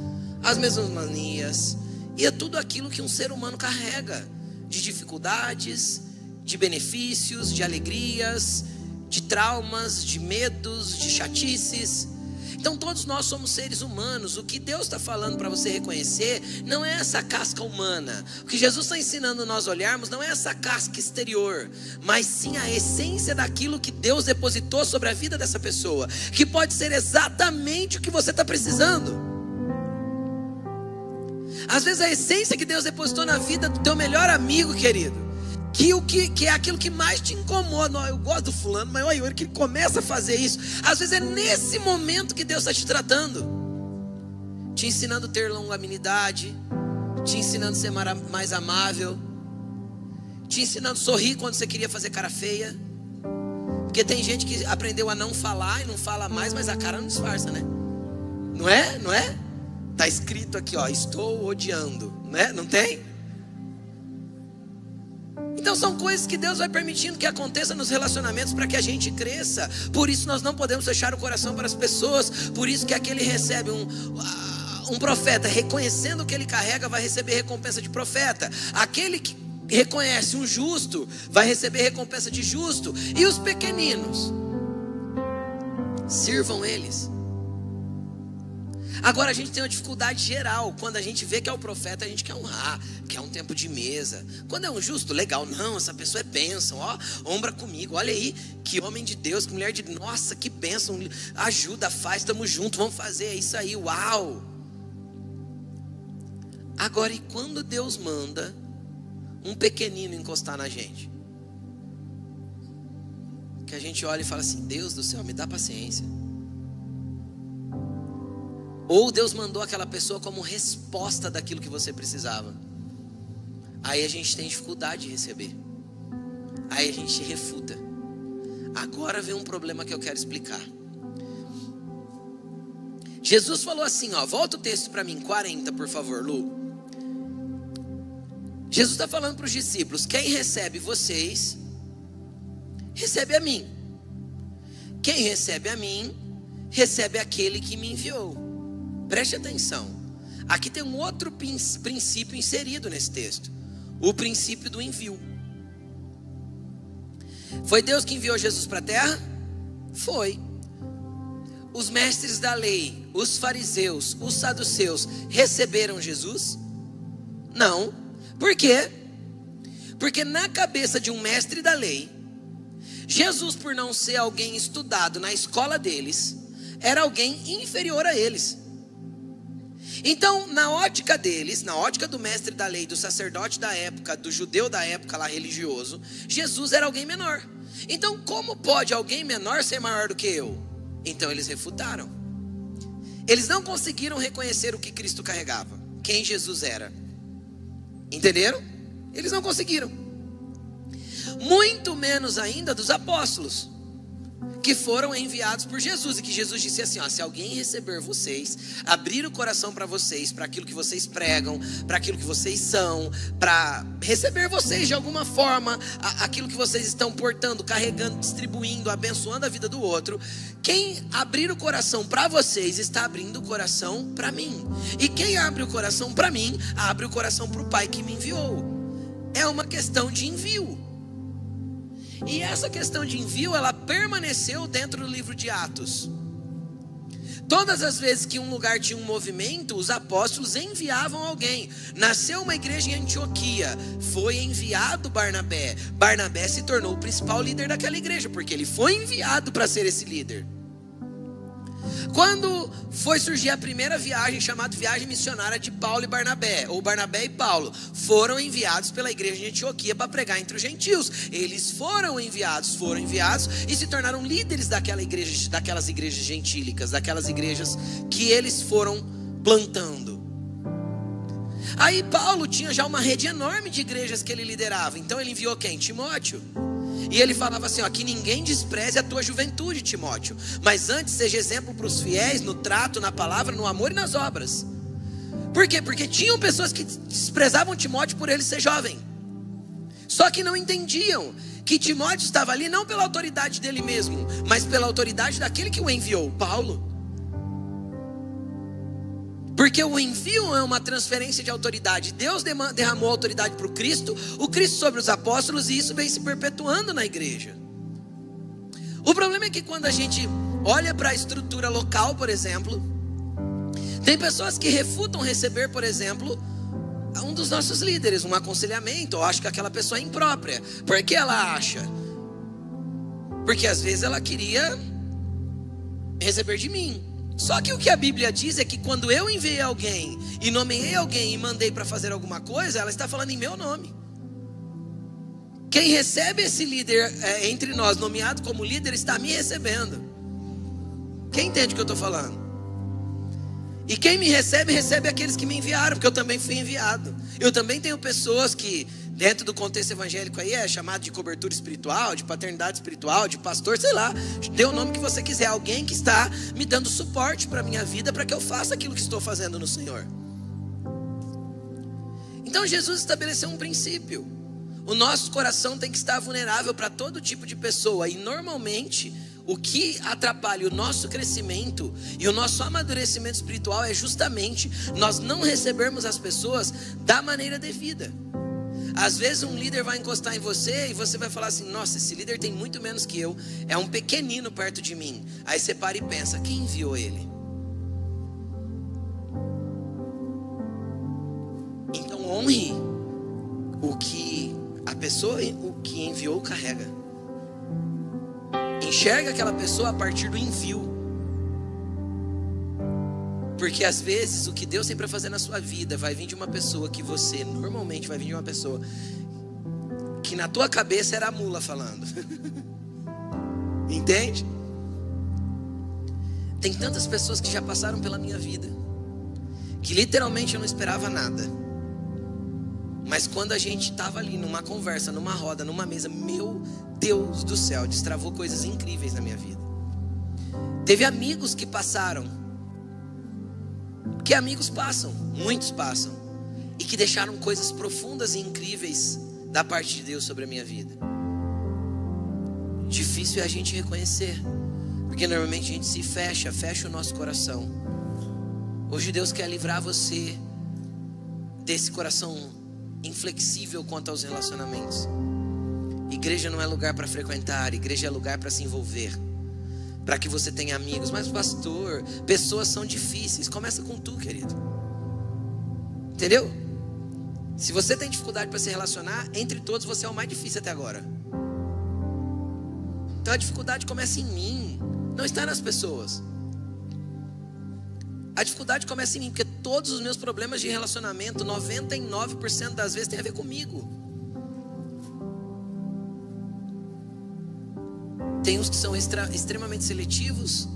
as mesmas manias, e é tudo aquilo que um ser humano carrega, de dificuldades, de benefícios, de alegrias, de traumas, de medos, de chatices. Então todos nós somos seres humanos. O que Deus está falando para você reconhecer não é essa casca humana. O que Jesus está ensinando nós olharmos não é essa casca exterior, mas sim a essência daquilo que Deus depositou sobre a vida dessa pessoa, que pode ser exatamente o que você está precisando. Às vezes a essência que Deus depositou na vida do teu melhor amigo, querido, que é aquilo que mais te incomoda. Eu gosto do fulano, mas olha que ele começa a fazer isso. Às vezes é nesse momento que Deus está te tratando, te ensinando a ter longanimidade, te ensinando a ser mais amável, te ensinando a sorrir quando você queria fazer cara feia. Porque tem gente que aprendeu a não falar e não fala mais, mas a cara não disfarça, né? Não é? Não é? Está escrito aqui, ó, estou odiando, né? Não tem? Então são coisas que Deus vai permitindo que aconteça nos relacionamentos para que a gente cresça. Por isso nós não podemos fechar o coração para as pessoas. Por isso que aquele recebe um profeta, reconhecendo o que ele carrega, vai receber recompensa de profeta. Aquele que reconhece um justo vai receber recompensa de justo. E os pequeninos, sirvam eles. Agora a gente tem uma dificuldade geral. Quando a gente vê que é o profeta, a gente quer honrar, quer um tempo de mesa. Quando é um justo, legal. Não, essa pessoa é bênção, ó, ombra comigo. Olha aí, que homem de Deus, que mulher de... Nossa, que bênção, ajuda, faz, estamos juntos, vamos fazer, é isso aí, uau. Agora, e quando Deus manda um pequenino encostar na gente? Que a gente olha e fala assim, Deus do céu, me dá paciência. Ou Deus mandou aquela pessoa como resposta daquilo que você precisava. Aí a gente tem dificuldade de receber. Aí a gente refuta. Agora vem um problema que eu quero explicar. Jesus falou assim, ó, volta o texto para mim, 40 por favor, Lu. Jesus está falando para os discípulos, quem recebe vocês, recebe a mim. Quem recebe a mim, recebe aquele que me enviou. Preste atenção, aqui tem um outro princípio inserido nesse texto, o princípio do envio. Foi Deus que enviou Jesus para a terra? Foi. Os mestres da lei, os fariseus, os saduceus receberam Jesus? Não. Por quê? Porque na cabeça de um mestre da lei, Jesus, por não ser alguém estudado na escola deles, era alguém inferior a eles. Então, na ótica deles, na ótica do mestre da lei, do sacerdote da época, do judeu da época lá religioso, Jesus era alguém menor. Então, como pode alguém menor ser maior do que eu? Então eles refutaram. Eles não conseguiram reconhecer o que Cristo carregava, quem Jesus era. Entenderam? Eles não conseguiram. Muito menos ainda dos apóstolos, que foram enviados por Jesus, e que Jesus disse assim, ó, se alguém receber vocês, abrir o coração para vocês, para aquilo que vocês pregam, para aquilo que vocês são, para receber vocês de alguma forma, aquilo que vocês estão portando, carregando, distribuindo, abençoando a vida do outro, quem abrir o coração para vocês, está abrindo o coração para mim, e quem abre o coração para mim, abre o coração para o Pai que me enviou. É uma questão de envio. E essa questão de envio, ela permaneceu dentro do livro de Atos. Todas as vezes que um lugar tinha um movimento, os apóstolos enviavam alguém. Nasceu uma igreja em Antioquia, foi enviado Barnabé. Barnabé se tornou o principal líder daquela igreja, porque ele foi enviado para ser esse líder. Quando foi surgir a primeira viagem, chamada viagem missionária de Paulo e Barnabé, ou Barnabé e Paulo, foram enviados pela igreja de Antioquia para pregar entre os gentios. Eles foram enviados e se tornaram líderes daquelas igrejas gentílicas, daquelas igrejas que eles foram plantando. Aí Paulo tinha já uma rede enorme de igrejas que ele liderava. Então ele enviou quem? Timóteo. E ele falava assim, ó, que ninguém despreze a tua juventude, Timóteo, mas antes seja exemplo para os fiéis no trato, na palavra, no amor e nas obras. Por quê? Porque tinham pessoas que desprezavam Timóteo por ele ser jovem, só que não entendiam que Timóteo estava ali não pela autoridade dele mesmo, mas pela autoridade daquele que o enviou, Paulo. Porque o envio é uma transferência de autoridade. Deus derramou autoridade para o Cristo sobre os apóstolos, e isso vem se perpetuando na igreja. O problema é que quando a gente olha para a estrutura local, por exemplo, tem pessoas que refutam receber, por exemplo, um dos nossos líderes, um aconselhamento, ou acho que aquela pessoa é imprópria. Por que ela acha? Porque às vezes ela queria receber de mim. Só que o que a Bíblia diz é que quando eu enviei alguém e nomeei alguém e mandei para fazer alguma coisa, ela está falando em meu nome. Quem recebe esse líder entre nós, nomeado como líder, está me recebendo. Quem entende o que eu estou falando? E quem me recebe, recebe aqueles que me enviaram, porque eu também fui enviado. Eu também tenho pessoas que, dentro do contexto evangélico aí, é chamado de cobertura espiritual, de paternidade espiritual, de pastor, sei lá, dê o nome que você quiser. Alguém que está me dando suporte para a minha vida, para que eu faça aquilo que estou fazendo no Senhor. Então Jesus estabeleceu um princípio. O nosso coração tem que estar vulnerável para todo tipo de pessoa. E normalmente o que atrapalha o nosso crescimento e o nosso amadurecimento espiritual é justamente nós não recebermos as pessoas da maneira devida. Às vezes um líder vai encostar em você e você vai falar assim, nossa, esse líder tem muito menos que eu, é um pequenino perto de mim. Aí você para e pensa, quem enviou ele? Então honre o que a pessoa, o que enviou, carrega. Enxerga aquela pessoa a partir do envio. Porque às vezes o que Deus tem para fazer na sua vida vai vir de uma pessoa que você, normalmente vai vir de uma pessoa que na tua cabeça era a mula falando. Entende? Tem tantas pessoas que já passaram pela minha vida, que literalmente eu não esperava nada. Mas quando a gente estava ali numa conversa, numa roda, numa mesa, meu Deus do céu, destravou coisas incríveis na minha vida. Teve amigos que passaram, que amigos passam, muitos passam, e que deixaram coisas profundas e incríveis da parte de Deus sobre a minha vida. Difícil é a gente reconhecer, porque normalmente a gente se fecha o nosso coração. Hoje Deus quer livrar você desse coração inflexível quanto aos relacionamentos. Igreja não é lugar para frequentar, igreja é lugar para se envolver, para que você tenha amigos. Mas pastor, pessoas são difíceis. Começa com tu, querido. Entendeu? Se você tem dificuldade para se relacionar, entre todos você é o mais difícil até agora. Então a dificuldade começa em mim, não está nas pessoas. A dificuldade começa em mim, porque todos os meus problemas de relacionamento, 99% das vezes tem a ver comigo. Tem uns que são extremamente seletivos,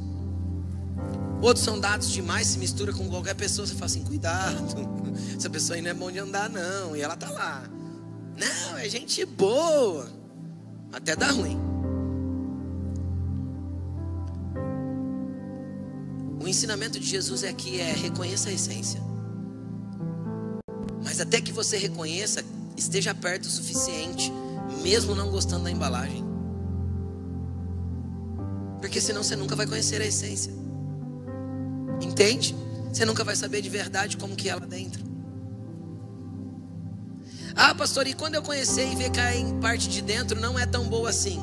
outros são dados demais, se mistura com qualquer pessoa, você fala assim, cuidado, essa pessoa aí não é bom de andar não, e ela tá lá. Não, é gente boa, até dá ruim. ensinamento de Jesus aqui é: reconheça a essência. Mas até que você reconheça, esteja perto o suficiente, mesmo não gostando da embalagem. Porque senão você nunca vai conhecer a essência. Entende? Você nunca vai saber de verdade como que é lá dentro. Ah, pastor, e quando eu conhecer e ver que a parte de dentro não é tão boa assim?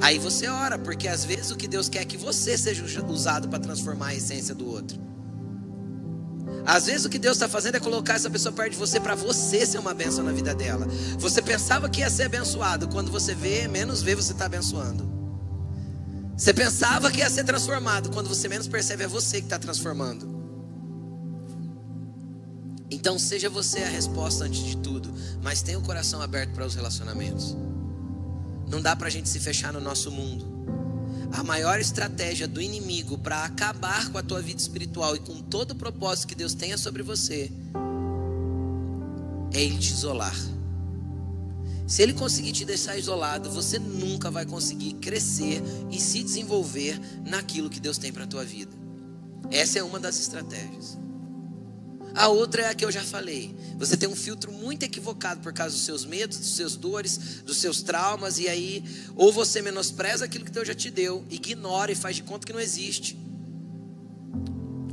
Aí você ora, porque às vezes o que Deus quer é que você seja usado para transformar a essência do outro. Às vezes o que Deus está fazendo é colocar essa pessoa perto de você para você ser uma bênção na vida dela. Você pensava que ia ser abençoado, quando você vê, menos vê, você está abençoando. Você pensava que ia ser transformado, quando você menos percebe, é você que está transformando. Então seja você a resposta antes de tudo, mas tenha o coração aberto para os relacionamentos. Não dá para a gente se fechar no nosso mundo. A maior estratégia do inimigo para acabar com a tua vida espiritual e com todo o propósito que Deus tenha sobre você é ele te isolar. Se ele conseguir te deixar isolado, você nunca vai conseguir crescer e se desenvolver naquilo que Deus tem para a tua vida. Essa é uma das estratégias. A outra é a que eu já falei. Você tem um filtro muito equivocado por causa dos seus medos, dos seus dores, dos seus traumas. E aí, ou você menospreza aquilo que Deus já te deu, ignora e faz de conta que não existe.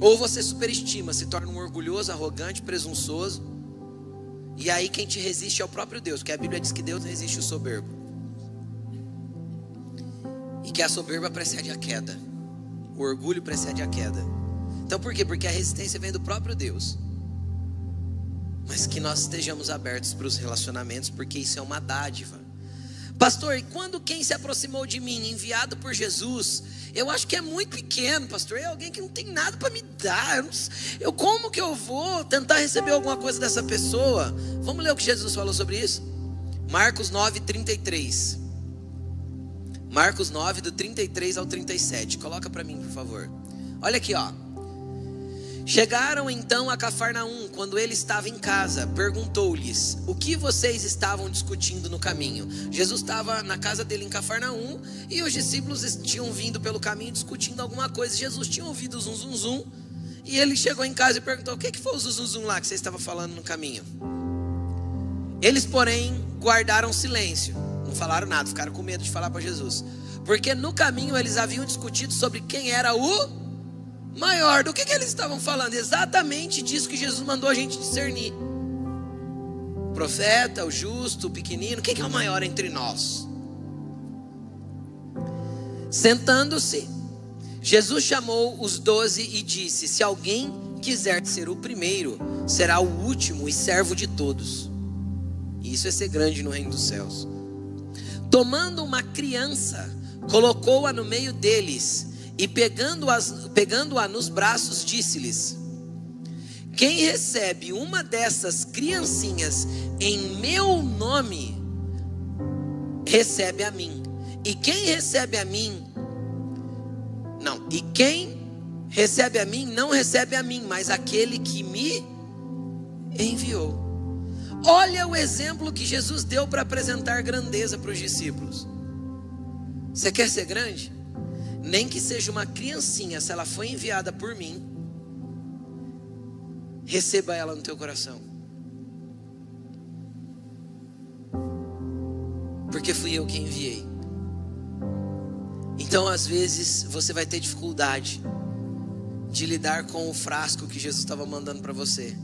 Ou você superestima, se torna um orgulhoso, arrogante, presunçoso. E aí quem te resiste é o próprio Deus, porque a Bíblia diz que Deus resiste o soberbo. E que a soberba precede a queda. O orgulho precede a queda. Então por quê? Porque a resistência vem do próprio Deus. Mas que nós estejamos abertos para os relacionamentos, porque isso é uma dádiva. Pastor, e quando quem se aproximou de mim, enviado por Jesus, eu acho que é muito pequeno, pastor, é alguém que não tem nada para me dar. Como que eu vou tentar receber alguma coisa dessa pessoa? Vamos ler o que Jesus falou sobre isso? Marcos 9:33. Marcos 9, do 33 ao 37. Coloca para mim, por favor. Olha aqui, ó. Chegaram então a Cafarnaum. Quando ele estava em casa, perguntou-lhes: o que vocês estavam discutindo no caminho? Jesus estava na casa dele em Cafarnaum, e os discípulos tinham vindo pelo caminho discutindo alguma coisa. Jesus tinha ouvido o zum zum zum, e ele chegou em casa e perguntou: o que foi o zum zum zum lá que você estava falando no caminho? Eles, porém, guardaram silêncio, não falaram nada, ficaram com medo de falar para Jesus, porque no caminho eles haviam discutido sobre quem era o maior. Do que eles estavam falando? Exatamente disso que Jesus mandou a gente discernir: o profeta, o justo, o pequenino. Quem é o maior entre nós? Sentando-se, Jesus chamou os 12 e disse: se alguém quiser ser o primeiro, será o último e servo de todos. E isso é ser grande no reino dos céus. Tomando uma criança, colocou-a no meio deles, e pegando-a nos braços, disse-lhes: quem recebe uma dessas criancinhas em meu nome, recebe a mim. E quem recebe a mim, não recebe a mim, mas aquele que me enviou. Olha o exemplo que Jesus deu para apresentar grandeza para os discípulos. Você quer ser grande? Nem que seja uma criancinha, se ela foi enviada por mim, receba ela no teu coração. Porque fui eu quem enviei. Então às vezes você vai ter dificuldade de lidar com o frasco que Jesus estava mandando para você.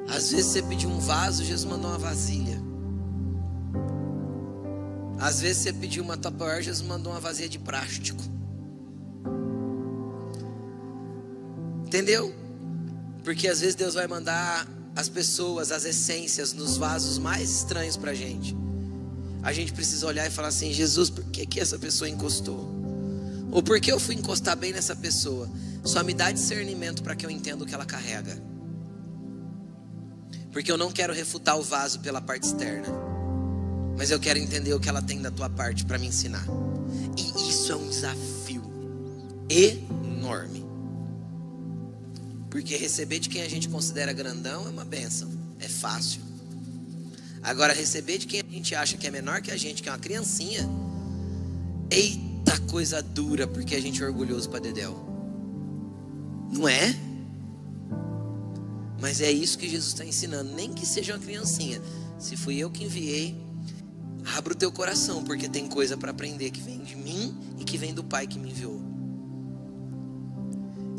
Às vezes você pediu um vaso, Jesus mandou uma vasilha. Às vezes você pediu uma Tupperware, Jesus mandou uma vasilha de plástico. Entendeu? Porque às vezes Deus vai mandar as pessoas, as essências, nos vasos mais estranhos pra gente. A gente precisa olhar e falar assim: Jesus, por que essa pessoa encostou? Ou por que eu fui encostar bem nessa pessoa? Só me dá discernimento para que eu entenda o que ela carrega. Porque eu não quero refutar o vaso pela parte externa, mas eu quero entender o que ela tem da tua parte para me ensinar. E isso é um desafio enorme. Porque receber de quem a gente considera grandão é uma bênção, é fácil. Agora receber de quem a gente acha que é menor que a gente, que é uma criancinha, eita, quanta coisa dura porque a gente é orgulhoso pra dedéu. Não é? Mas é isso que Jesus está ensinando. Nem que seja uma criancinha. Se fui eu que enviei, abra o teu coração, porque tem coisa para aprender que vem de mim e que vem do Pai que me enviou.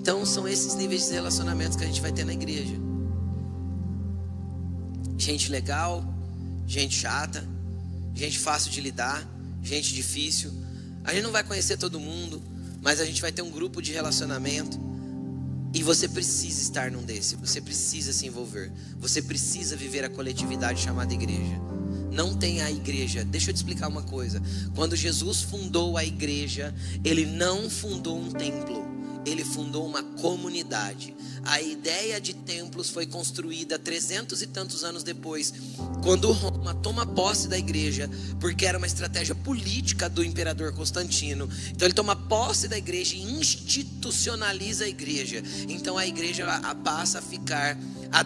Então são esses níveis de relacionamentos que a gente vai ter na igreja. Gente legal, gente chata, gente fácil de lidar, gente difícil. A gente não vai conhecer todo mundo, mas a gente vai ter um grupo de relacionamento. E você precisa estar num desse. Você precisa se envolver. Você precisa viver a coletividade chamada igreja. Não tem a igreja. Deixa eu te explicar uma coisa. Quando Jesus fundou a igreja, Ele não fundou um templo. Ele fundou uma comunidade. A ideia de templos foi construída 300 e tantos anos depois, quando Roma toma posse da igreja, porque era uma estratégia política do imperador Constantino. Então ele toma posse da igreja e institucionaliza a igreja. Então a igreja passa a ficar a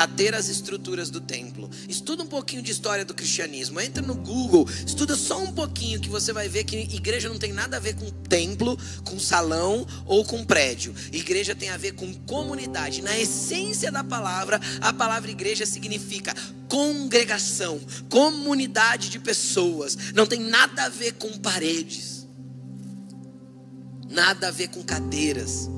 ter as estruturas do templo. Estuda um pouquinho de história do cristianismo. Entra no Google, estuda só um pouquinho, que você vai ver que igreja não tem nada a ver com templo, com salão ou com prédio. Igreja tem a ver com comunidade. Na essência da palavra, a palavra igreja significa congregação, comunidade de pessoas. Não tem nada a ver com paredes, nada a ver com cadeiras,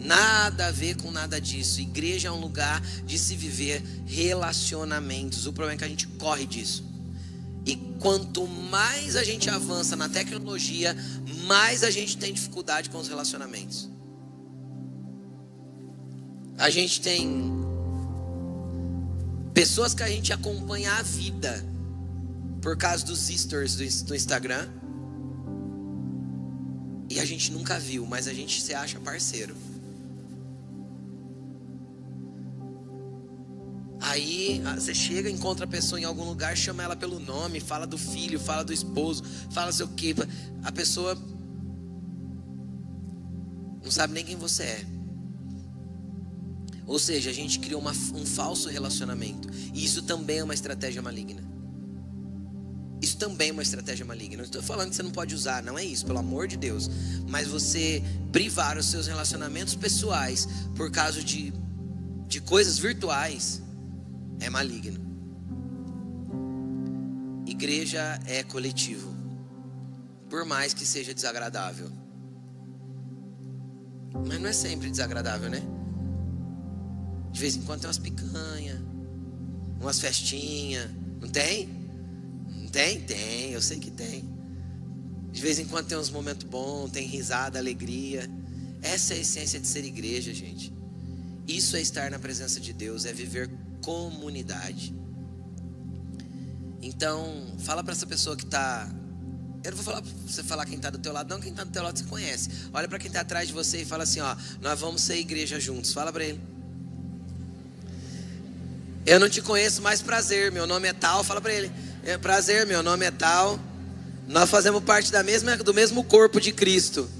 nada a ver com nada disso. Igreja é um lugar de se viver relacionamentos. O problema é que a gente corre disso. E quanto mais a gente avança na tecnologia, mais a gente tem dificuldade com os relacionamentos. A gente tem pessoas que a gente acompanha a vida por causa dos stories do Instagram, e a gente nunca viu, mas a gente se acha parceiro. Aí você chega, encontra a pessoa em algum lugar, chama ela pelo nome, fala do filho, fala do esposo, fala sei o que. A pessoa não sabe nem quem você é. Ou seja, a gente criou um falso relacionamento. E isso também é uma estratégia maligna. Isso também é uma estratégia maligna. Não estou falando que você não pode usar, não é isso, pelo amor de Deus. Mas você privar os seus relacionamentos pessoais por causa de coisas virtuais é maligno. Igreja é coletivo, por mais que seja desagradável. Mas não é sempre desagradável, né? De vez em quando tem umas picanhas, umas festinhas. Não tem? Não tem? Tem, eu sei que tem. De vez em quando tem uns momentos bons, tem risada, alegria. Essa é a essência de ser igreja, gente. Isso é estar na presença de Deus, é viver comunidade. Então, fala para essa pessoa que está... Eu não vou falar para você falar quem está do teu lado, não, quem está do teu lado você conhece. Olha para quem está atrás de você e fala assim, ó, nós vamos ser igreja juntos. Fala para ele. Eu não te conheço, mais prazer, meu nome é tal. Fala para ele, é prazer, meu nome é tal. Nós fazemos parte do mesmo corpo de Cristo.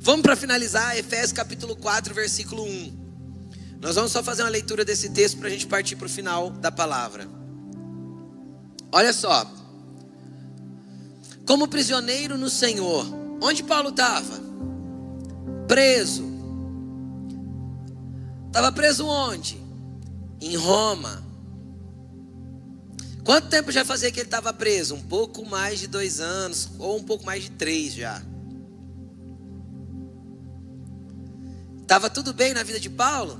Vamos para finalizar, Efésios capítulo 4, versículo 1. Nós vamos só fazer uma leitura desse texto para a gente partir para o final da palavra. Olha só. Como prisioneiro no Senhor. Onde Paulo estava? Preso. Estava preso onde? Em Roma. Quanto tempo já fazia que ele estava preso? Um pouco mais de 2 anos, ou um pouco mais de 3 já. Estava tudo bem na vida de Paulo?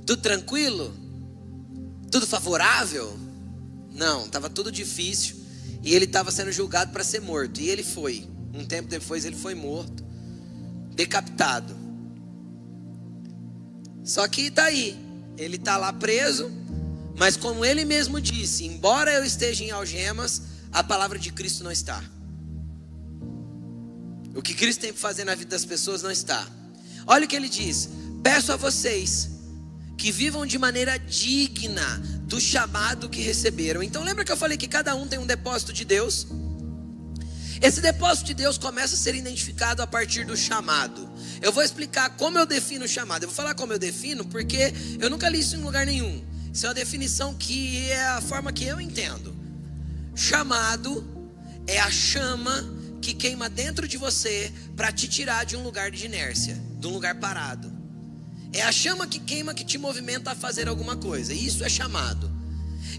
Tudo tranquilo? Tudo favorável? Não, estava tudo difícil. E ele estava sendo julgado para ser morto. E ele foi. Um tempo depois ele foi morto, decapitado. Só que está aí, ele está lá preso, mas como ele mesmo disse, embora eu esteja em algemas, a palavra de Cristo não está. O que Cristo tem para fazer na vida das pessoas não está. Olha o que ele diz: peço a vocês que vivam de maneira digna do chamado que receberam. Então lembra que eu falei que cada um tem um depósito de Deus? Esse depósito de Deus começa a ser identificado a partir do chamado. Eu vou explicar como eu defino o chamado. Eu vou falar como eu defino, porque eu nunca li isso em lugar nenhum. Isso é uma definição que é a forma que eu entendo. Chamado é a chama que queima dentro de você para te tirar de um lugar de inércia, de um lugar parado. É a chama que queima, que te movimenta a fazer alguma coisa. Isso é chamado.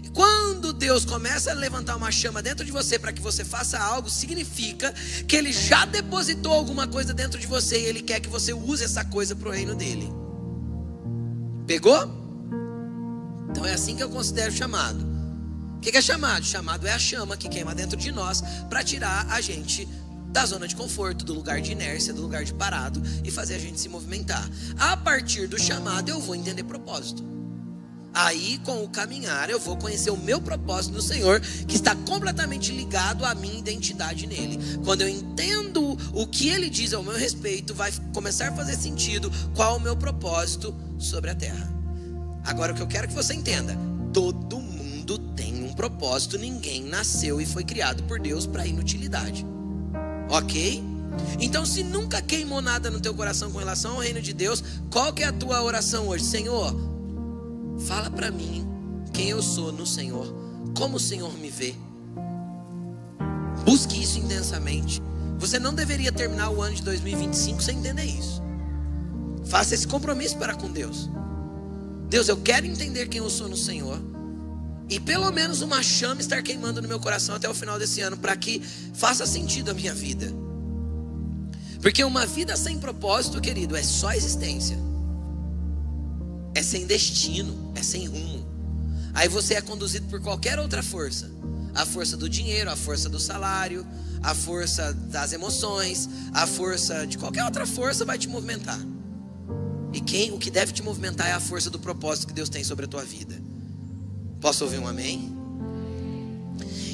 E quando Deus começa a levantar uma chama dentro de você para que você faça algo, significa que Ele já depositou alguma coisa dentro de você e Ele quer que você use essa coisa para o reino dEle. Pegou? Então é assim que eu considero chamado. O que é chamado? Chamado é a chama que queima dentro de nós para tirar a gente da zona de conforto, do lugar de inércia, do lugar de parado e fazer a gente se movimentar. A partir do chamado eu vou entender propósito. Aí com o caminhar eu vou conhecer o meu propósito no Senhor, que está completamente ligado à minha identidade nele. Quando eu entendo o que Ele diz ao meu respeito, vai começar a fazer sentido qual é o meu propósito sobre a terra. Agora o que eu quero que você entenda: todo mundo tem um propósito, ninguém nasceu e foi criado por Deus para inutilidade. Ok? Então, se nunca queimou nada no teu coração com relação ao reino de Deus, qual que é a tua oração hoje? Senhor, fala para mim quem eu sou no Senhor, como o Senhor me vê. Busque isso intensamente. Você não deveria terminar o ano de 2025 sem entender isso. Faça esse compromisso para com Deus. Deus, eu quero entender quem eu sou no Senhor, e pelo menos uma chama estar queimando no meu coração até o final desse ano, para que faça sentido a minha vida. Porque uma vida sem propósito, querido, é só existência. É sem destino, é sem rumo. Aí você é conduzido por qualquer outra força. A força do dinheiro, a força do salário, a força das emoções, a força de qualquer outra força vai te movimentar. E o que deve te movimentar é a força do propósito que Deus tem sobre a tua vida. Posso ouvir um amém?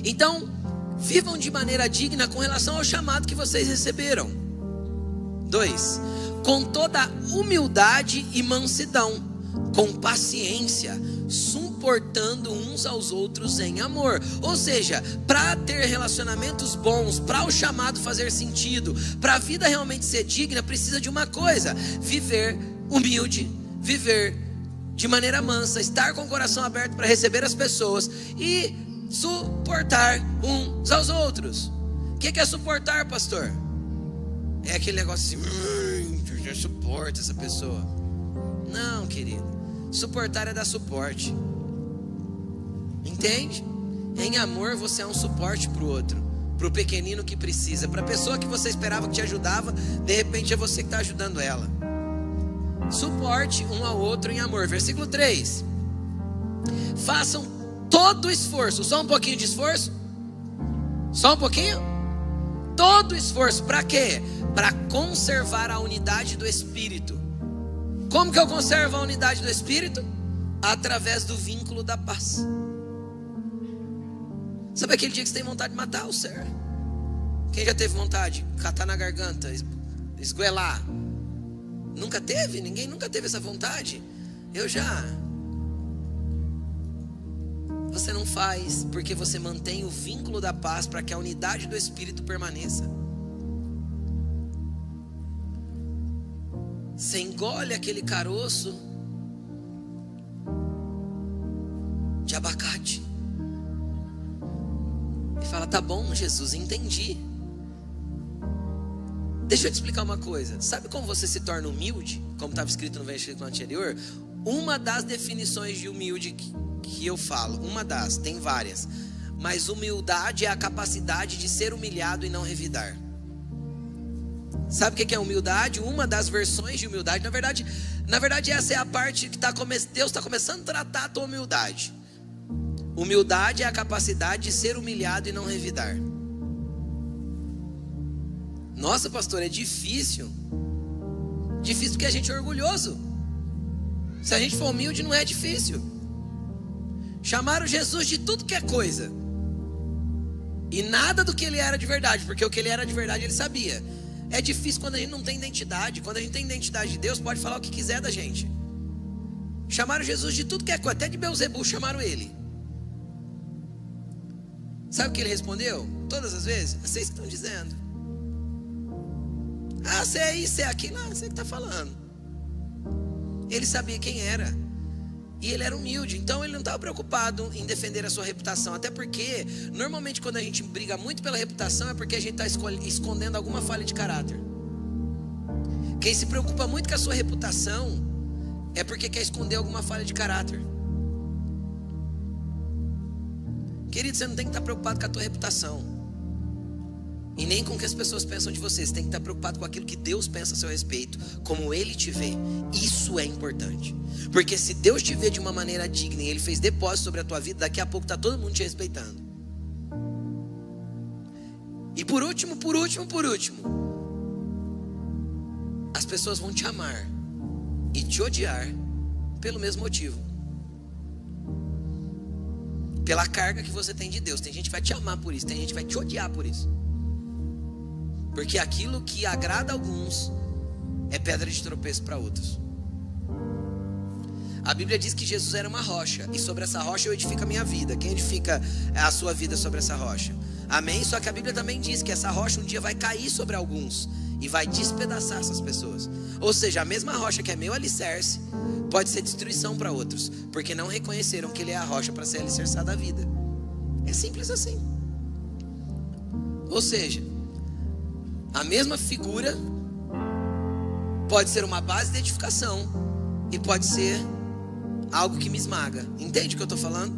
Então, vivam de maneira digna com relação ao chamado que vocês receberam. 2. Com toda humildade e mansidão, com paciência, suportando uns aos outros em amor. Ou seja, para ter relacionamentos bons, para o chamado fazer sentido, para a vida realmente ser digna, precisa de uma coisa: viver humilde, viver de maneira mansa, estar com o coração aberto para receber as pessoas e suportar uns aos outros. O que é suportar, pastor? É aquele negócio assim, eu já suporto essa pessoa. Não, querido, suportar é dar suporte. Entende? Em amor você é um suporte para o outro, para o pequenino que precisa, para a pessoa que você esperava que te ajudava, de repente é você que está ajudando ela. Suporte um ao outro em amor. Versículo 3. Façam todo o esforço. Só um pouquinho de esforço? Só um pouquinho? Todo esforço. Para quê? Para conservar a unidade do Espírito. Como que eu conservo a unidade do Espírito? Através do vínculo da paz. Sabe aquele dia que você tem vontade de matar o ser? Quem já teve vontade? Catar na garganta, esgoelar? Nunca teve? Ninguém nunca teve essa vontade? Eu já. Você não faz porque você mantém o vínculo da paz para que a unidade do Espírito permaneça. Você engole aquele caroço de abacate e fala: tá bom, Jesus, entendi. Deixa eu te explicar uma coisa. Sabe como você se torna humilde? Como estava escrito no versículo anterior. Uma das definições de humilde que eu falo, uma das, tem várias, mas humildade é a capacidade de ser humilhado e não revidar. Sabe o que é humildade? Uma das versões de humildade, na verdade essa é a parte que Deus está começando a tratar a tua humildade. Humildade é a capacidade de ser humilhado e não revidar. Nossa, pastor, é difícil. Difícil porque a gente é orgulhoso. Se a gente for humilde, não é difícil. Chamaram Jesus de tudo que é coisa, e nada do que ele era de verdade, porque o que ele era de verdade ele sabia. É difícil quando a gente não tem identidade. Quando a gente tem identidade de Deus, pode falar o que quiser da gente. Chamaram Jesus de tudo que é coisa, até de Beelzebul chamaram ele. Sabe o que ele respondeu? Todas as vezes: vocês que estão dizendo. Ah, você é isso, você é aquilo. Não, você que está falando. Ele sabia quem era. E ele era humilde, então ele não estava preocupado em defender a sua reputação. Até porque, normalmente quando a gente briga muito pela reputação, é porque a gente está escondendo alguma falha de caráter. Quem se preocupa muito com a sua reputação é porque quer esconder alguma falha de caráter. Querido, você não tem que estar preocupado com a tua reputação, e nem com o que as pessoas pensam de você. Você tem que estar preocupado com aquilo que Deus pensa a seu respeito, como Ele te vê. Isso é importante, porque se Deus te vê de uma maneira digna e Ele fez depósito sobre a tua vida, daqui a pouco está todo mundo te respeitando. E por último, as pessoas vão te amar e te odiar pelo mesmo motivo, pela carga que você tem de Deus. Tem gente que vai te amar por isso, tem gente que vai te odiar por isso, porque aquilo que agrada a alguns é pedra de tropeço para outros. A Bíblia diz que Jesus era uma rocha, e sobre essa rocha eu edifico a minha vida. Quem edifica a sua vida sobre essa rocha? Amém? Só que a Bíblia também diz que essa rocha um dia vai cair sobre alguns e vai despedaçar essas pessoas. Ou seja, a mesma rocha que é meu alicerce pode ser destruição para outros, porque não reconheceram que Ele é a rocha para ser alicerçada a vida. É simples assim. Ou seja, a mesma figura pode ser uma base de edificação e pode ser algo que me esmaga. Entende o que eu estou falando?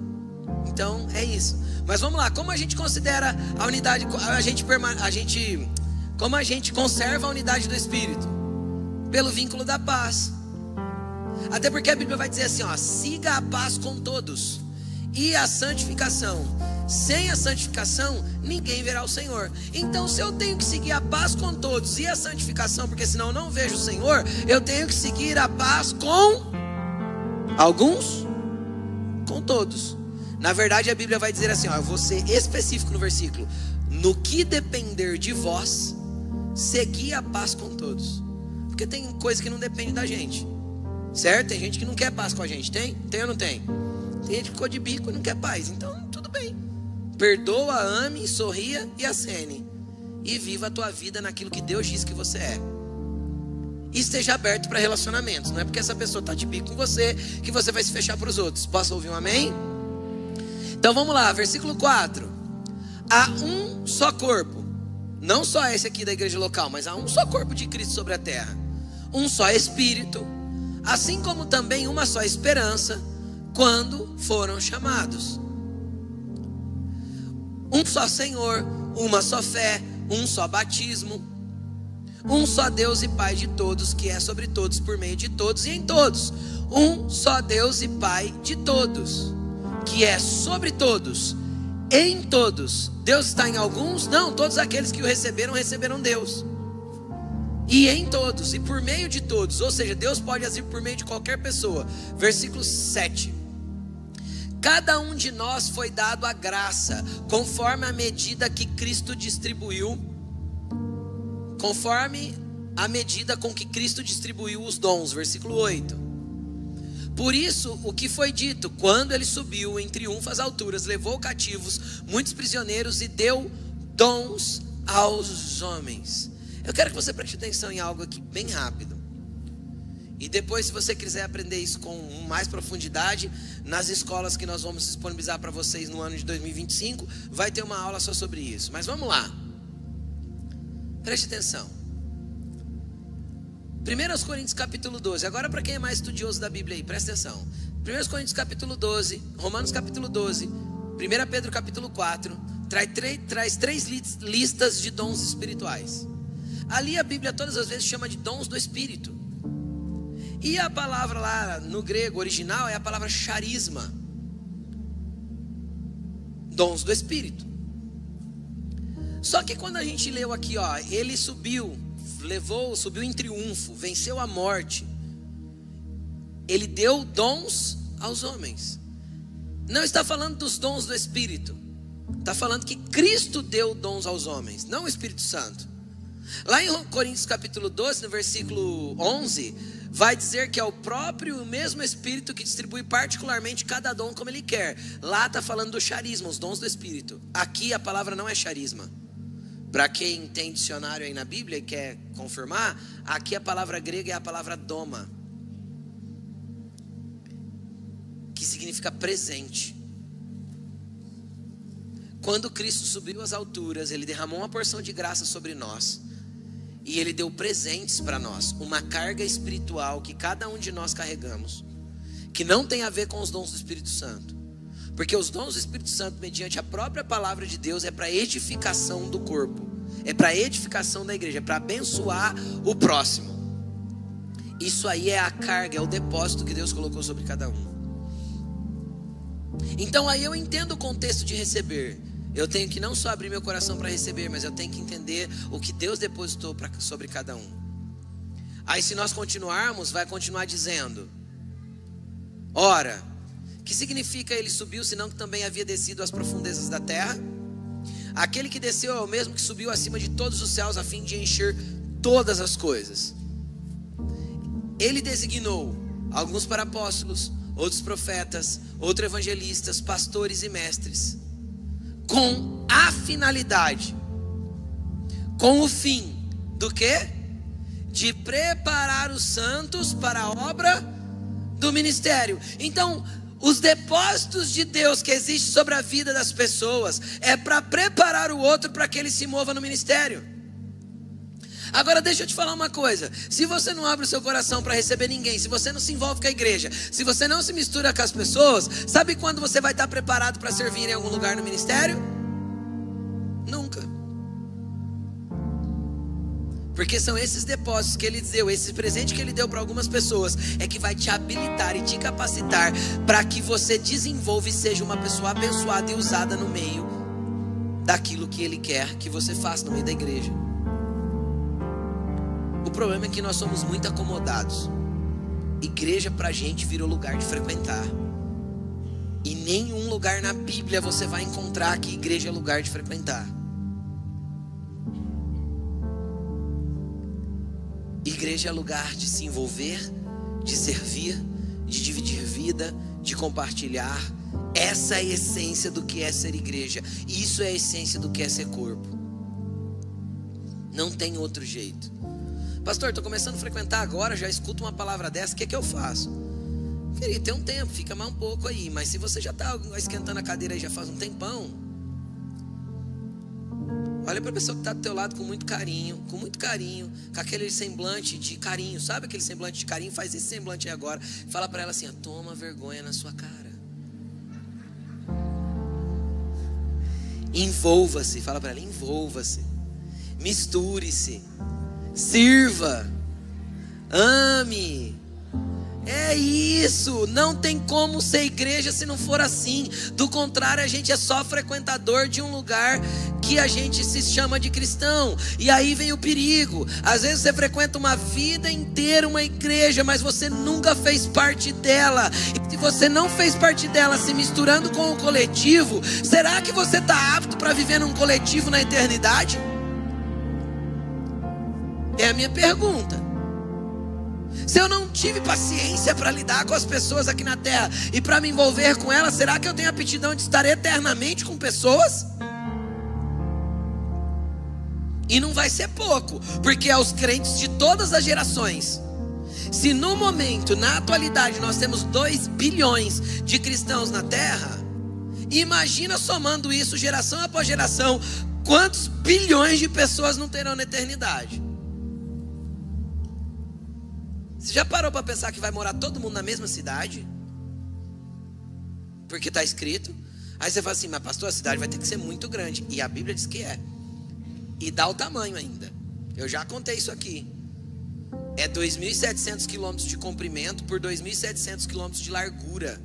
Então é isso. Mas vamos lá, como a gente considera a unidade, como a gente conserva a unidade do Espírito? Pelo vínculo da paz. Até porque a Bíblia vai dizer assim, ó: siga a paz com todos e a santificação. Sem a santificação ninguém verá o Senhor. Então, se eu tenho que seguir a paz com todos e a santificação, porque senão eu não vejo o Senhor, eu tenho que seguir a paz com alguns, com todos. Na verdade, a Bíblia vai dizer assim, ó, eu vou ser específico no versículo: no que depender de vós, segui a paz com todos. Porque tem coisa que não depende da gente, certo? Tem gente que não quer paz com a gente. Tem ou não tem? Tem gente que ficou de bico e não quer paz. Então tudo bem, perdoa, ame, sorria e acene, e viva a tua vida naquilo que Deus diz que você é. E esteja aberto para relacionamentos. Não é porque essa pessoa está de bico com você que você vai se fechar para os outros. Posso ouvir um amém? Então vamos lá, versículo 4. Há um só corpo, não só esse aqui da igreja local, mas há um só corpo de Cristo sobre a terra, um só Espírito, assim como também uma só esperança quando foram chamados, um só Senhor, uma só fé, um só batismo, um só Deus e Pai de todos, que é sobre todos, por meio de todos e em todos. Um só Deus e Pai de todos, que é sobre todos, em todos. Deus está em alguns? Não, todos aqueles que o receberam Deus. E em todos, e por meio de todos. Ou seja, Deus pode agir por meio de qualquer pessoa. Versículo 7. Cada um de nós foi dado a graça, conforme a medida que Cristo distribuiu, conforme a medida com que Cristo distribuiu os dons. Versículo 8. Por isso, o que foi dito: quando ele subiu em triunfo às alturas, levou cativos muitos prisioneiros e deu dons aos homens. Eu quero que você preste atenção em algo aqui bem rápido. E depois, se você quiser aprender isso com mais profundidade, nas escolas que nós vamos disponibilizar para vocês no ano de 2025, vai ter uma aula só sobre isso. Mas vamos lá. Preste atenção. 1 Coríntios capítulo 12. Agora, para quem é mais estudioso da Bíblia aí, presta atenção. 1 Coríntios capítulo 12, Romanos capítulo 12, 1 Pedro capítulo 4, traz três listas de dons espirituais. Ali a Bíblia todas as vezes chama de dons do Espírito. E a palavra lá no grego original é a palavra charisma. Dons do Espírito. Só que quando a gente leu aqui, ó, ele subiu em triunfo, venceu a morte, ele deu dons aos homens. Não está falando dos dons do Espírito, está falando que Cristo deu dons aos homens, não o Espírito Santo. Lá em Coríntios capítulo 12, no versículo 11, vai dizer que é o mesmo Espírito que distribui particularmente cada dom como ele quer. Lá está falando do charisma, os dons do Espírito. Aqui a palavra não é charisma. Para quem tem dicionário aí na Bíblia e quer confirmar, aqui a palavra grega é a palavra doma. que significa presente. Quando Cristo subiu às alturas, Ele derramou uma porção de graça sobre nós. E Ele deu presentes para nós, uma carga espiritual que cada um de nós carregamos, que não tem a ver com os dons do Espírito Santo. Porque os dons do Espírito Santo, mediante a própria palavra de Deus, é para edificação do corpo, é para edificação da igreja, é para abençoar o próximo. Isso aí é a carga, é o depósito que Deus colocou sobre cada um. Então aí eu entendo o contexto de receber. Eu tenho que não só abrir meu coração para receber, mas eu tenho que entender o que Deus depositou sobre cada um. Aí se nós continuarmos, vai continuar dizendo: ora, que significa ele subiu, senão que também havia descido às profundezas da terra? Aquele que desceu é o mesmo que subiu acima de todos os céus, a fim de encher todas as coisas. Ele designou alguns para apóstolos, outros profetas, outros evangelistas, pastores e mestres, com a finalidade, com o fim do quê? De preparar os santos para a obra do ministério. Então, os depósitos de Deus que existem sobre a vida das pessoas é para preparar o outro para que ele se mova no ministério. Agora deixa eu te falar uma coisa: se você não abre o seu coração para receber ninguém, se você não se envolve com a igreja, se você não se mistura com as pessoas, sabe quando você vai estar preparado para servir em algum lugar no ministério? Nunca. Porque são esses depósitos que Ele deu, esse presente que Ele deu para algumas pessoas, é que vai te habilitar e te capacitar para que você desenvolva e seja uma pessoa abençoada e usada no meio daquilo que Ele quer que você faça no meio da igreja. O problema é que nós somos muito acomodados. Igreja pra gente virou lugar de frequentar. E nenhum lugar na Bíblia você vai encontrar que igreja é lugar de frequentar. Igreja é lugar de se envolver, de servir, de dividir vida, de compartilhar. Essa é a essência do que é ser igreja. Isso é a essência do que é ser corpo. Não tem outro jeito. Pastor, estou começando a frequentar agora, já escuto uma palavra dessa, o que é que eu faço? Querido, tem um tempo, fica mais um pouco aí. Mas se você já está esquentando a cadeira aí já faz um tempão, olha para a pessoa que está do teu lado com muito carinho, com aquele semblante de carinho. Sabe aquele semblante de carinho? Faz esse semblante aí agora. Fala para ela assim: toma vergonha na sua cara. Envolva-se. Fala para ela: envolva-se. Misture-se. Sirva. Ame. É isso. Não tem como ser igreja se não for assim. Do contrário, a gente é só frequentador de um lugar que a gente se chama de cristão. E aí vem o perigo. Às vezes você frequenta uma vida inteira uma igreja, mas você nunca fez parte dela. E se você não fez parte dela, se misturando com o coletivo, será que você está apto para viver num coletivo na eternidade? É a minha pergunta. Se eu não tive paciência para lidar com as pessoas aqui na terra e para me envolver com elas, será que eu tenho aptidão de estar eternamente com pessoas? E não vai ser pouco, porque é os crentes de todas as gerações. Se no momento, na atualidade, nós temos 2 bilhões de cristãos na terra, imagina somando isso geração após geração, quantos bilhões de pessoas não terão na eternidade? Você já parou para pensar que vai morar todo mundo na mesma cidade? Porque está escrito. Aí você fala assim: mas pastor, a cidade vai ter que ser muito grande. E a Bíblia diz que é. E dá o tamanho ainda. Eu já contei isso aqui. É 2.700 quilômetros de comprimento por 2.700 quilômetros de largura.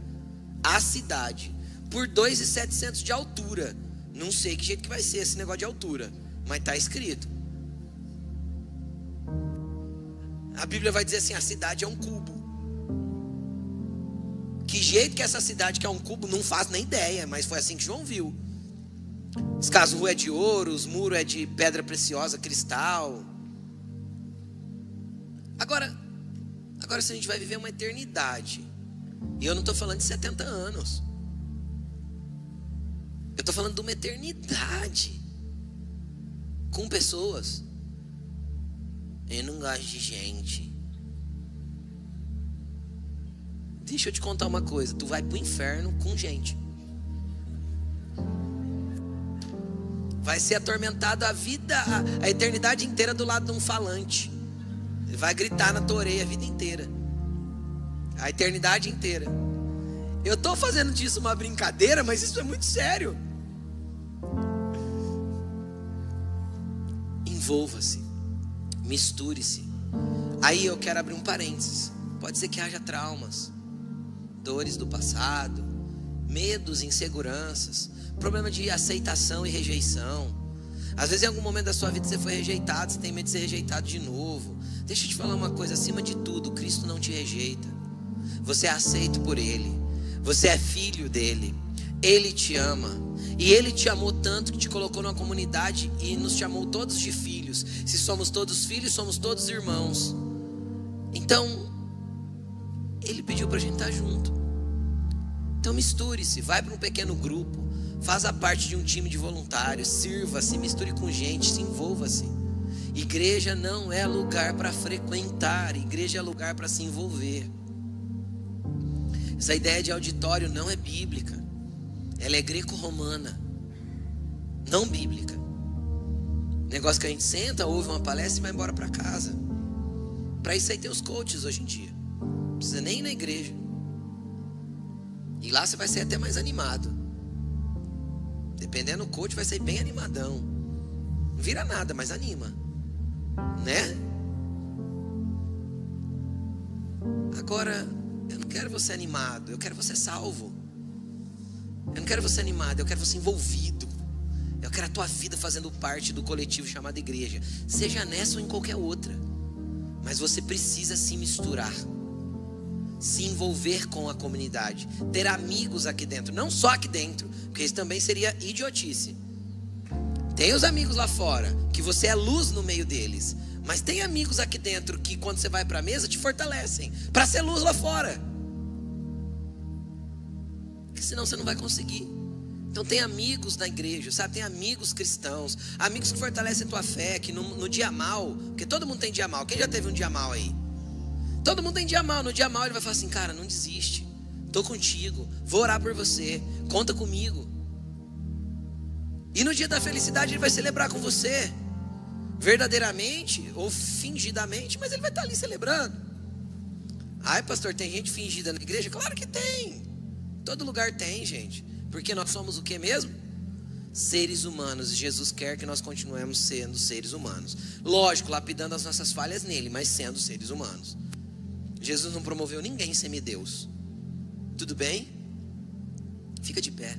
A cidade. Por 2.700 de altura. Não sei que jeito que vai ser esse negócio de altura, mas está escrito. A Bíblia vai dizer assim: a cidade é um cubo. Que jeito que essa cidade que é um cubo, não faz nem ideia, mas foi assim que João viu. Os casulos é de ouro, os muros é de pedra preciosa, cristal. Agora se a gente vai viver uma eternidade, e eu não estou falando de 70 anos, eu estou falando de uma eternidade com pessoas. Eu não gosto de gente. Deixa eu te contar uma coisa, tu vai pro inferno com gente. Vai ser atormentado a eternidade inteira do lado de um falante. Ele vai gritar na tua orelha a vida inteira. A eternidade inteira. Eu estou fazendo disso uma brincadeira, mas isso é muito sério. Envolva-se. Misture-se. Aí eu quero abrir um parênteses. Pode ser que haja traumas, dores do passado, medos, inseguranças, problema de aceitação e rejeição. Às vezes em algum momento da sua vida você foi rejeitado, você tem medo de ser rejeitado de novo. Deixa eu te falar uma coisa, acima de tudo, Cristo não te rejeita. Você é aceito por Ele. Você é filho dEle. Ele te ama. E Ele te amou tanto que te colocou numa comunidade e nos chamou todos de filhos. Se somos todos filhos, somos todos irmãos. Então, Ele pediu para a gente estar junto. Então misture-se, vai para um pequeno grupo, faça parte de um time de voluntários, sirva-se, misture com gente, se envolva-se. Igreja não é lugar para frequentar, igreja é lugar para se envolver. Essa ideia de auditório não é bíblica, ela é greco-romana, não bíblica. Negócio que a gente senta, ouve uma palestra e vai embora para casa. Para isso aí tem os coaches hoje em dia, não precisa nem ir na igreja. E lá você vai ser até mais animado. Dependendo do coach, vai ser bem animadão. Não vira nada, mas anima, né? Agora, eu não quero você animado, eu quero você salvo. Eu não quero você animado, eu quero você envolvido. Eu quero a tua vida fazendo parte do coletivo chamado igreja. Seja nessa ou em qualquer outra. Mas você precisa se misturar, se envolver com a comunidade, ter amigos aqui dentro, não só aqui dentro, porque isso também seria idiotice. Tem os amigos lá fora, que você é luz no meio deles, mas tem amigos aqui dentro que quando você vai para a mesa te fortalecem, para ser luz lá fora, porque senão você não vai conseguir. Então tem amigos na igreja, sabe? Tem amigos cristãos, amigos que fortalecem a tua fé, que no dia mal, porque todo mundo tem dia mal. Quem já teve um dia mal aí? Todo mundo tem dia mal. No dia mal ele vai falar assim: cara, não desiste, tô contigo, vou orar por você, conta comigo. E no dia da felicidade ele vai celebrar com você, verdadeiramente ou fingidamente, mas ele vai estar ali celebrando. Ai, pastor, tem gente fingida na igreja? Claro que tem, todo lugar tem, gente. Porque nós somos o que mesmo? Seres humanos. E Jesus quer que nós continuemos sendo seres humanos. Lógico, lapidando as nossas falhas nele, mas sendo seres humanos. Jesus não promoveu ninguém semideus. Tudo bem? Fica de pé.